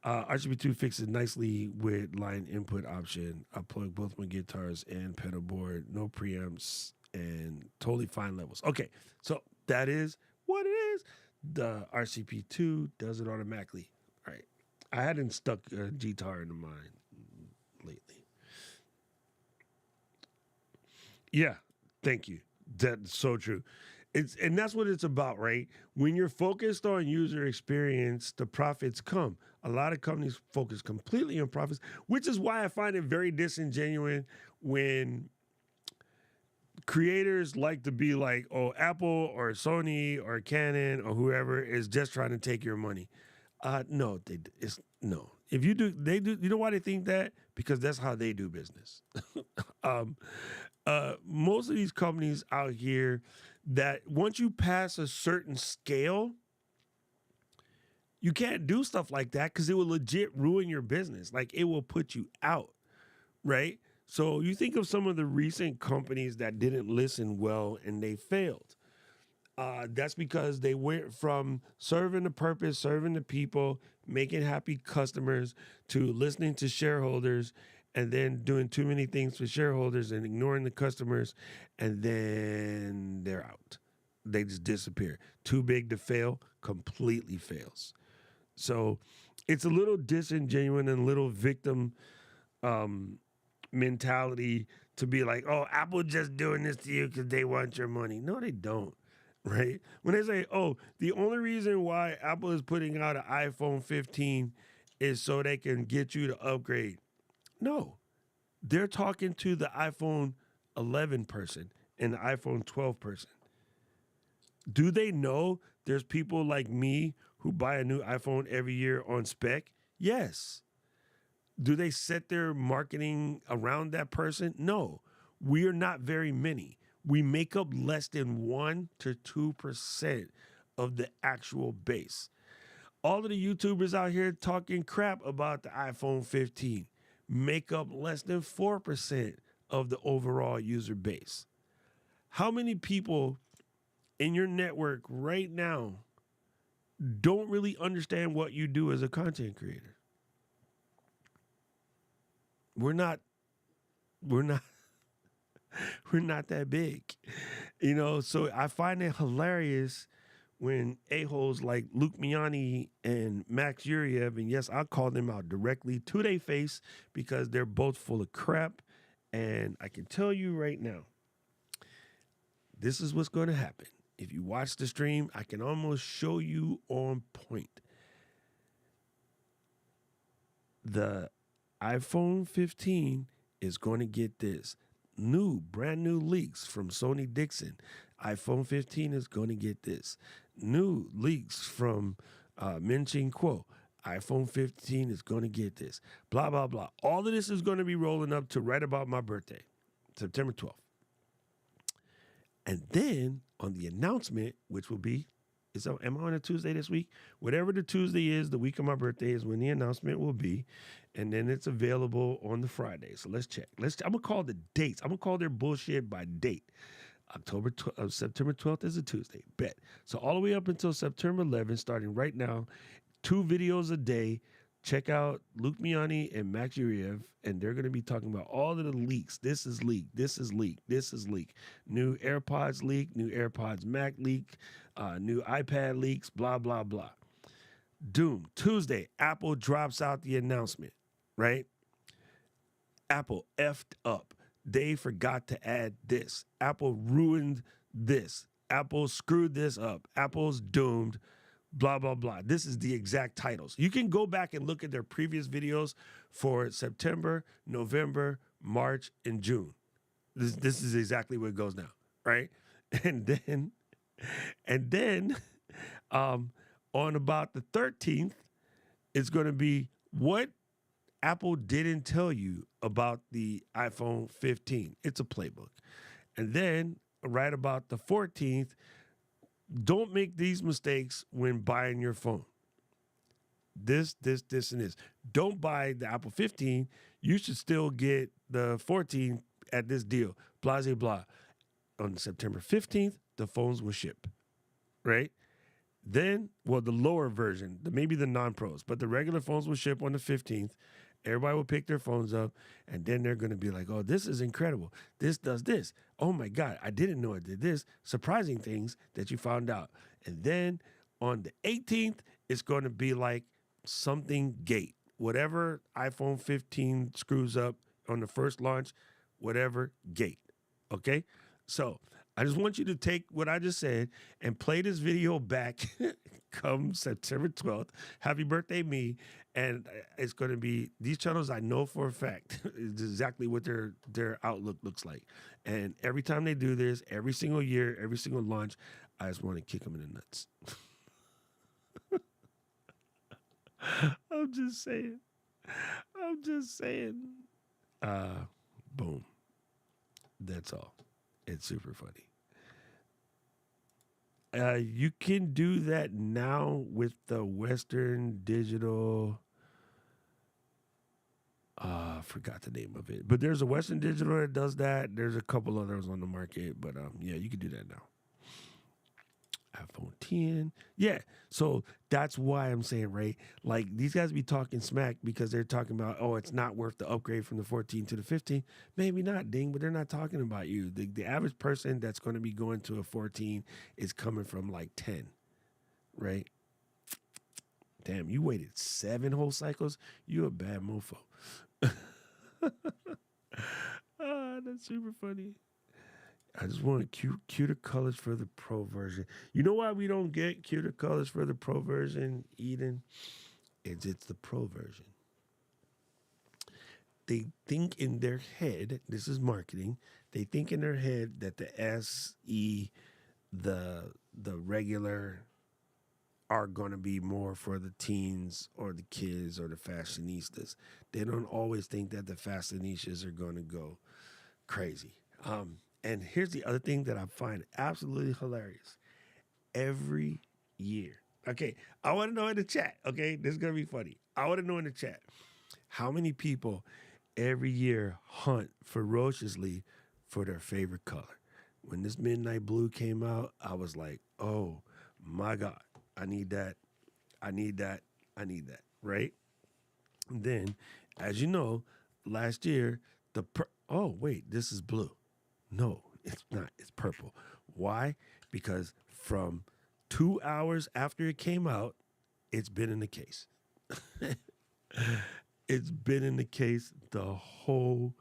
RGB2 fixes nicely with line input option. I plug both my guitars and pedal board. No preamps and totally fine levels. Okay, so that is what it is. The RCP2 does it automatically. All right. I hadn't stuck a guitar into mine lately. Yeah, thank you. That's so true. And that's what it's about, right? When you're focused on user experience, the profits come. A lot of companies focus completely on profits, which is why I find it very disingenuous when creators like to be like, oh, Apple or Sony or Canon or whoever is just trying to take your money. No, it's no. If you do, they do. You know why they think that? Because that's how they do business. um, most of these companies out here, that once you pass a certain scale, you can't do stuff like that because it will legit ruin your business. Like it will put you out, right? So you think of some of the recent companies that didn't listen well and they failed. That's because they went from serving the purpose, serving the people, making happy customers, to listening to shareholders and then doing too many things for shareholders and ignoring the customers, and then they're out. They just disappear. Too big to fail, completely fails. So it's a little disingenuous and a little victim um, mentality to be like, oh, Apple just doing this to you because they want your money. No, they don't. Right? When they say, oh, the only reason why Apple is putting out an iPhone 15 is so they can get you to upgrade. No, they're talking to the iPhone 11 person and the iPhone 12 person. Do they know there's people like me who buy a new iPhone every year on spec? Yes. Do they set their marketing around that person? No. We are not very many. We make up less than 1 to 2% of the actual base. All of the YouTubers out here talking crap about the iPhone 15 make up less than 4% of the overall user base. How many people in your network right now don't really understand what you do as a content creator? We're not we're not we're not that big. You know, so I find it hilarious when a-holes like Luke Miani and Max Yuriev, and yes, I'll call them out directly to their face because they're both full of crap. And I can tell you right now, this is what's going to happen. If you watch the stream, I can almost show you on point. The iPhone 15 is going to get this. Brand new leaks from Sony Dixon. iPhone 15 is going to get this. New leaks from Min Ching Kuo. iPhone 15 is going to get this. Blah, blah, blah. All of this is going to be rolling up to right about my birthday, September 12th. And then on the announcement, which will be, am I on a Tuesday this week? Whatever the Tuesday is, the week of my birthday is when the announcement will be. And then it's available on the Friday. So let's check. I'm going to call the dates. I'm going to call their bullshit by date. September 12th is a Tuesday. Bet. So all the way up until September 11th, starting right now, 2 videos a day. Check out Luke Miani and Max Yuriev, and they're going to be talking about all of the leaks. This is leaked. This is leaked. This is leaked. New AirPods leak. New AirPods Mac leak. New iPad leaks. Blah, blah, blah. Doom. Tuesday, Apple drops out the announcement, right? Apple effed up. They forgot to add this. Apple ruined this. Apple screwed this up. Apple's doomed. Blah, blah, blah. This is the exact titles. You can go back and look at their previous videos for September, November, March, and June. This is exactly what it goes now, right? And then on about the 13th, it's going to be what Apple didn't tell you about the iPhone 15. It's a playbook. And then right about the 14th, don't make these mistakes when buying your phone. This, and this. Don't buy the Apple 15. You should still get the 14 at this deal. Blah, blah, blah. On September 15th, the phones will ship, right? Then, well, the lower version, maybe the non-pros, but the regular phones will ship on the 15th. Everybody will pick their phones up, and then they're going to be like, oh, this is incredible. This does this. Oh, my God, I didn't know it did this. Surprising things that you found out. And then on the 18th, it's going to be like something gate. Whatever iPhone 15 screws up on the first launch, whatever gate. Okay? So I just want you to take what I just said and play this video back come September 12th. Happy birthday, me. And it's going to be these channels I know for a fact is exactly what their outlook looks like. And every time they do this, every single year, every single launch, I just want to kick them in the nuts. I'm just saying. I'm just saying. Boom. That's all. It's super funny. You can do that now with the Western Digital. I forgot the name of it, but there's a Western Digital that does that. There's a couple others on the market, but yeah, you can do that now. iPhone 10. Yeah. So that's why I'm saying, right? Like these guys be talking smack because they're talking about, oh, it's not worth the upgrade from the 14 to the 15. Maybe not, ding, but they're not talking about you. The average person that's going to be going to a 14 is coming from like 10, right? Damn, you waited 7 whole cycles? You a bad mofo. That's super funny. I just want cuter colors for the pro version. You know why we don't get cuter colors for the pro version, Eden? It's the pro version. They think in their head, this is marketing, they think in their head that the SE, the regular are going to be more for the teens or the kids or the fashionistas. They don't always think that the fashionistas are going to go crazy. And here's the other thing that I find absolutely hilarious. Every year. Okay, I want to know in the chat. Okay, this is going to be funny. I want to know in the chat how many people every year hunt ferociously for their favorite color. When this midnight blue came out, I was like, oh my God, I need that. I need that. I need that. Right? And then, as you know, last year, oh, wait, this is blue. No, it's not. It's purple. Why? Because from 2 hours after it came out, it's been in the case. It's been in the case the whole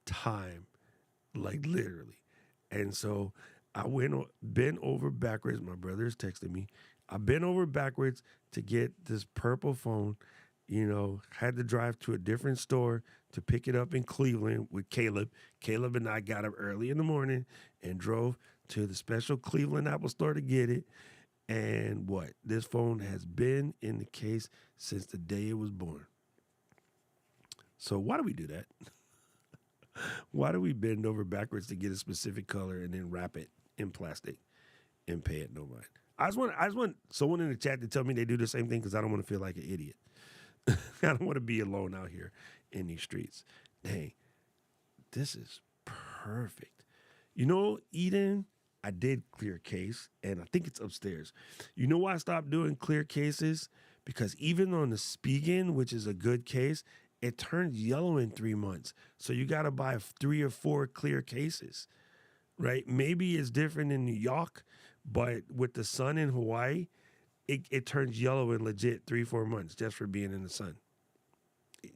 time, like literally. And so I bent over backwards. My brother is texting me. I bent over backwards to get this purple phone. You know, had to drive to a different store to pick it up in Cleveland with Caleb. Caleb and I got up early in the morning and drove to the special Cleveland Apple store to get it. And what? This phone has been in the case since the day it was born. So why do we do that? Why do we bend over backwards to get a specific color and then wrap it in plastic and pay it no mind? I just want someone in the chat to tell me they do the same thing because I don't want to feel like an idiot. I don't want to be alone out here in these streets. Dang, this is perfect. You know, Eden, I did clear case, and I think it's upstairs. You know why I stopped doing clear cases? Because even on the Spigen, which is a good case, it turns yellow in 3 months. So you got to buy 3 or 4 clear cases, right? Maybe it's different in New York, but with the sun in Hawaii, it turns yellow in legit 3-4 months just for being in the sun.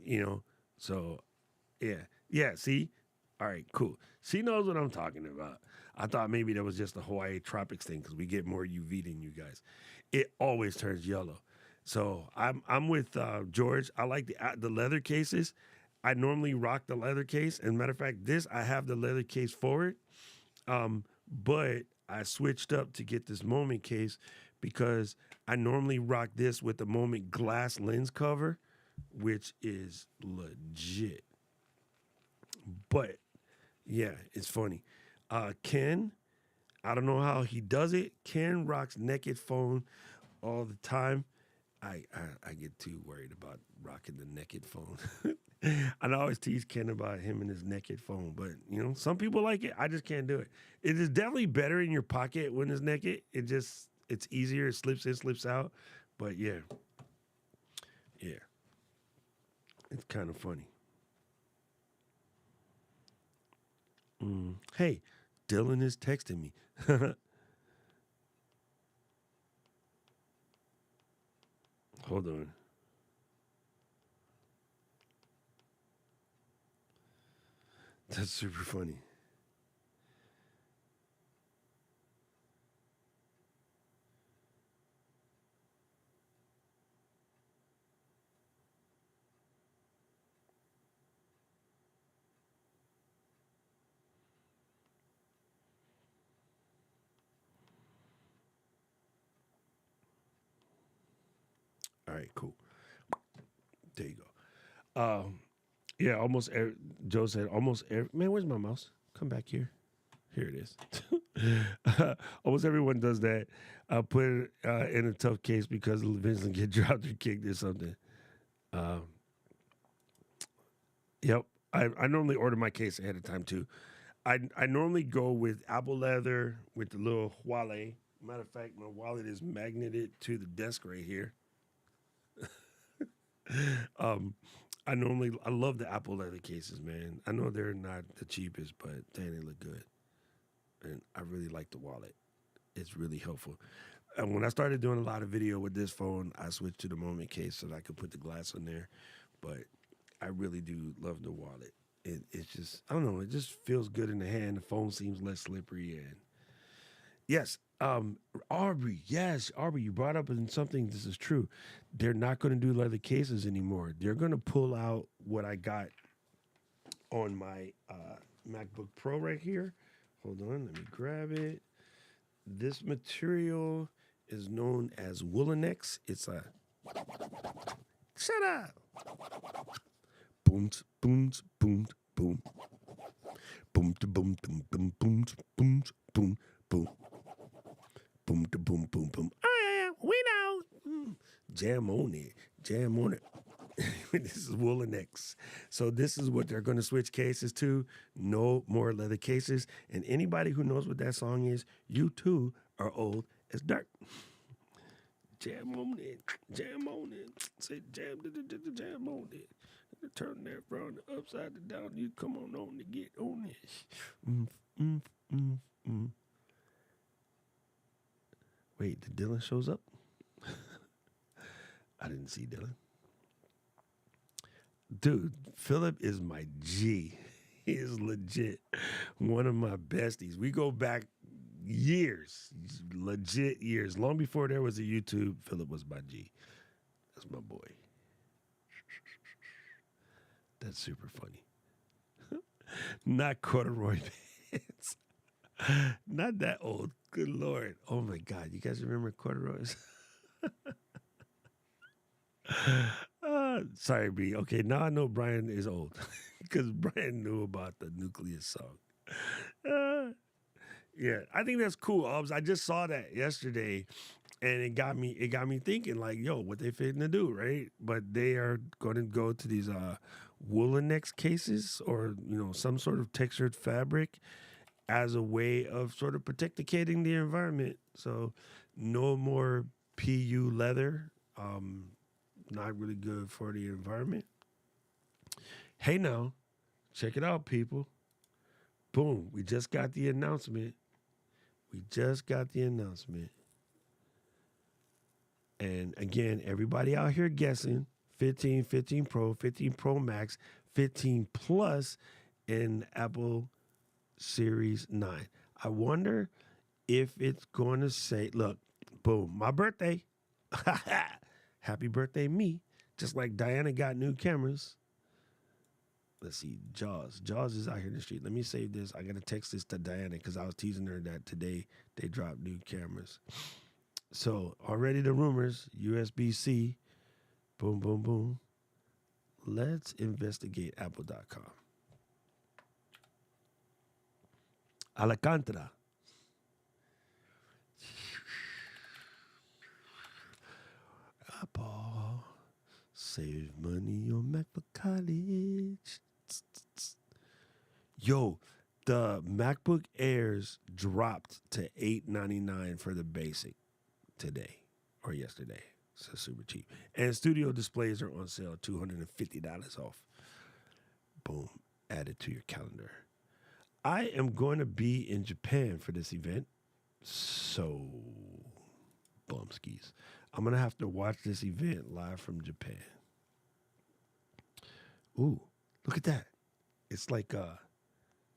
You know, so yeah. See, all right, cool. She knows what I'm talking about. I thought maybe that was just the Hawaii tropics thing because we get more UV than you guys. It always turns yellow. So I'm with George. I like the leather cases. I normally rock the leather case. As a matter of fact, I have the leather case for it. But I switched up to get this Moment case because I normally rock this with the Moment glass lens cover, which is legit. But yeah, it's funny. Ken, I don't know how he does it. Ken rocks naked phone all the time. I get too worried about rocking the naked phone. I always tease Ken about him and his naked phone, but you know, some people like it. I just can't do it. It is definitely better in your pocket when it's naked. It's easier. It slips in, slips out. But yeah, it's kind of funny. Hey, Dylan is texting me. Hold on. That's super funny. right, cool. There you go. Yeah, Joe said almost every, man, where's my mouse? Come back here. Here it is. Almost everyone does that. I'll put it in a tough case because Vincent get dropped or kicked or something. Yep. I normally order my case ahead of time too. I normally go with apple leather with the little wallet. Matter of fact, my wallet is magneted to the desk right here. I love the apple leather cases, man. I know they're not the cheapest, but they look good. And I really like the wallet. It's really helpful. And when I started doing a lot of video with this phone, I switched to the Moment case so that I could put the glass on there. But I really do love the wallet. It's just, I don't know, it just feels good in the hand. The phone seems less slippery. And yes, Aubrey, you brought up something, this is true. They're not going to do leather cases anymore. They're going to pull out what I got on my MacBook Pro right here. Hold on, let me grab it. This material is known as Woolenex. It's a shut up. Boom, boom, boom, boom, boom, boom, boom, boom, boom, boom, boom, boom, boom, boom, boom, boom, boom. Oh yeah, we know. Jam on it, jam on it. This is Woolenex. So this is what they're going to switch cases to. No more leather cases. And anybody who knows what that song is, you too are old as dirt. Jam on it, jam on it. Say jam, jam on it. Turn that from the upside to down. You come on to get on it. Wait, did Dylan shows up? I didn't see Dylan. Dude, Philip is my G. He is legit one of my besties. We go back years, legit years. Long before there was a YouTube, Philip was my G. That's my boy. That's super funny. Not corduroy pants. Not that old. Good Lord. Oh my God. You guys remember corduroys? Sorry, B. Okay, now I know Brian is old because Brian knew about the Nucleus song. Yeah, I think that's cool. I just saw that yesterday, and it got me thinking like, yo, what they fitting to do, right? But they are going to go to these Woolenex cases or some sort of textured fabric as a way of sort of protecting the environment. So no more PU leather. Not really good for the environment. Hey now, check it out, people. Boom, we just got the announcement. And again, everybody out here guessing 15, 15 Pro, 15 Pro Max, 15 Plus in Apple Series 9. I wonder if it's going to say, look, boom, my birthday. Happy birthday, me. Just like Diana got new cameras. Let's see, Jaws. Jaws is out here in the street. Let me save this. I got to text this to Diana because I was teasing her that today they dropped new cameras. So already the rumors, USB-C, boom, boom, boom. Let's investigate Apple.com. Alcantara. Apple. Save money on Mac for college. Yo, the MacBook Airs dropped to $899 for the basic today or yesterday. So super cheap. And studio displays are on sale, $250 off. Boom, add it to your calendar. I am going to be in Japan for this event. So, bumskis. I'm going to have to watch this event live from Japan. Ooh, look at that. It's like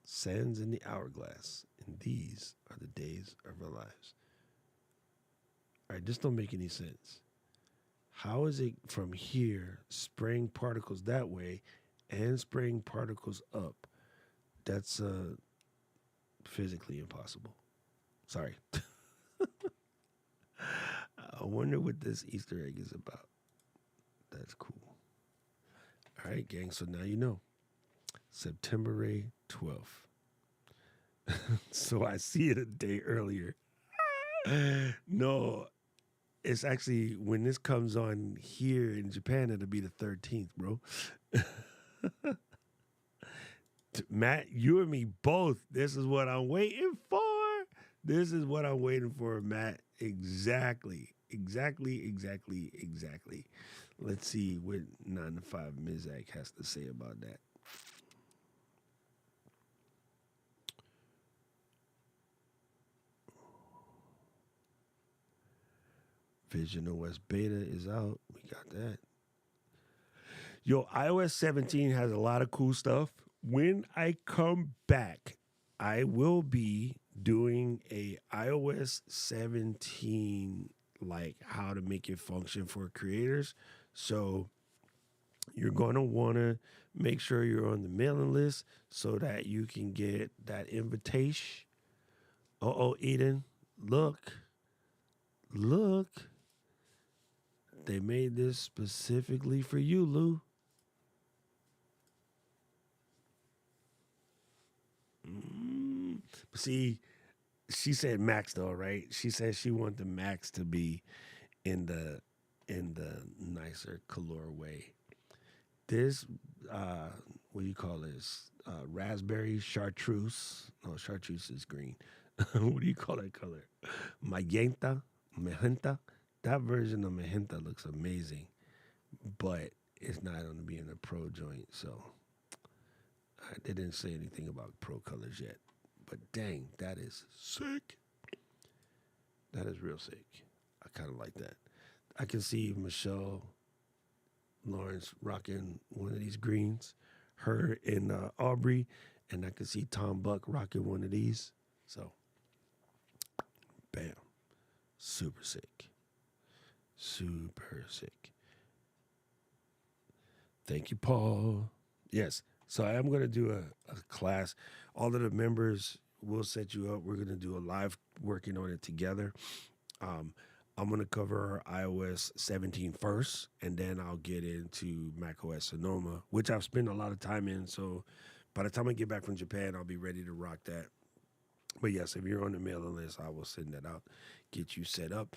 sands in the hourglass. And these are the days of our lives. All right, this don't make any sense. How is it from here spraying particles that way and spraying particles up? That's physically impossible. Sorry. I wonder what this Easter egg is about. That's cool. All right, gang. So now you know. September 12th. So I see it a day earlier. No, it's actually when this comes on here in Japan, it'll be the 13th, bro. Matt, you and me both. This is what I'm waiting for. This is what I'm waiting for, Matt. Exactly. Let's see what 9 to 5 Mizak has to say about that. Vision OS beta is out. We got that. Yo, iOS 17 has a lot of cool stuff. When I come back, I will be doing a iOS 17, like how to make it function for creators. So you're going to want to make sure you're on the mailing list so that you can get that invitation. Eden, look. They made this specifically for you, Lou. See, she said Max though, right? She said she wanted the Max to be in the nicer color way. This what do you call this? Raspberry chartreuse. No, chartreuse is green. What do you call that color? Magenta. That version of magenta looks amazing, but it's not going to be in a pro joint, so they didn't say anything about pro colors yet. But dang, that is sick. That is real sick. I kind of like that. I can see Michelle Lawrence rocking one of these greens, her and Aubrey, and I can see Tom Buck rocking one of these. So, bam. Super sick. Super sick. Thank you, Paul. Yes. So I am going to do a class. All of the members will set you up. We're going to do a live working on it together. I'm going to cover iOS 17 first, and then I'll get into macOS Sonoma, which I've spent a lot of time in. So by the time I get back from Japan, I'll be ready to rock that. But yes, if you're on the mailing list, I will send that out, get you set up.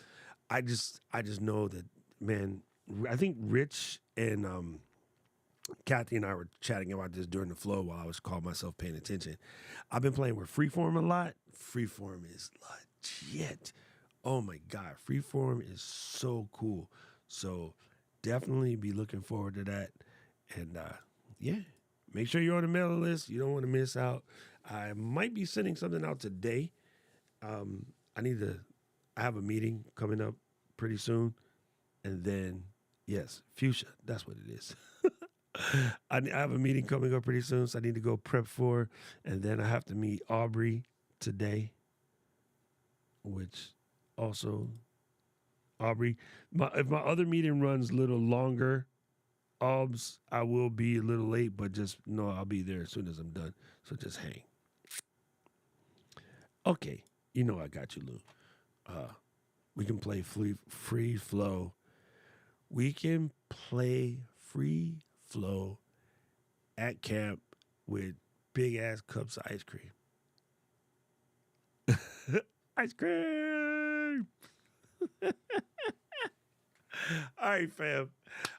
I just know that, man, I think Rich and Kathy and I were chatting about this during the flow while I was calling myself paying attention. I've been playing with Freeform a lot. Freeform is legit. Oh my God, Freeform is so cool. So definitely be looking forward to that. And yeah, make sure you're on the mailing list. You don't want to miss out. I might be sending something out today. I have a meeting coming up pretty soon. And then, yes, fuchsia, that's what it is. I have a meeting coming up pretty soon, so I need to go prep for. And then I have to meet Aubrey today, which also, Aubrey, if my other meeting runs a little longer, I will be a little late, but just know I'll be there as soon as I'm done. So just hang. Okay, you know I got you, Lou. We can play free flow. We can play free flow at camp with big ass cups of ice cream. Ice cream. All right, fam.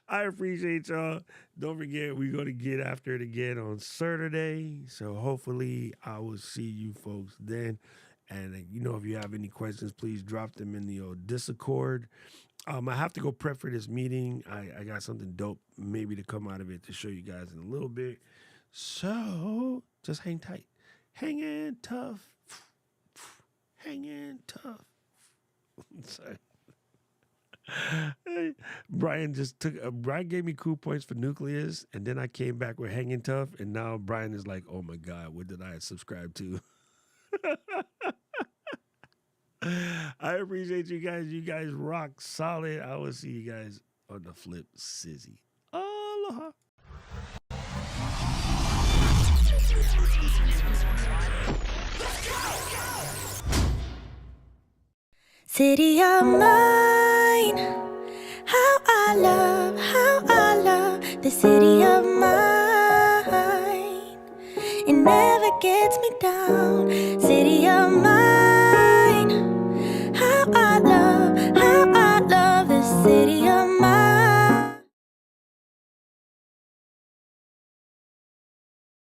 I appreciate y'all. Don't forget, we're going to get after it again on Saturday. So hopefully I will see you folks then. And, if you have any questions, please drop them in the old Discord. I have to go prep for this meeting. I got something dope maybe to come out of it to show you guys in a little bit. So just hang tight. Hang in tough. Hang in tough. Sorry. Brian gave me cool points for Nucleus, and then I came back with Hanging Tough, and now Brian is like, oh my God, what did I subscribe to? I appreciate you guys. You guys rock solid. I will see you guys on the flip, Sizzy. Aloha. City of mine, how I love, how I the city of mine. It never gets me down, city of mine. How I love the city of mine.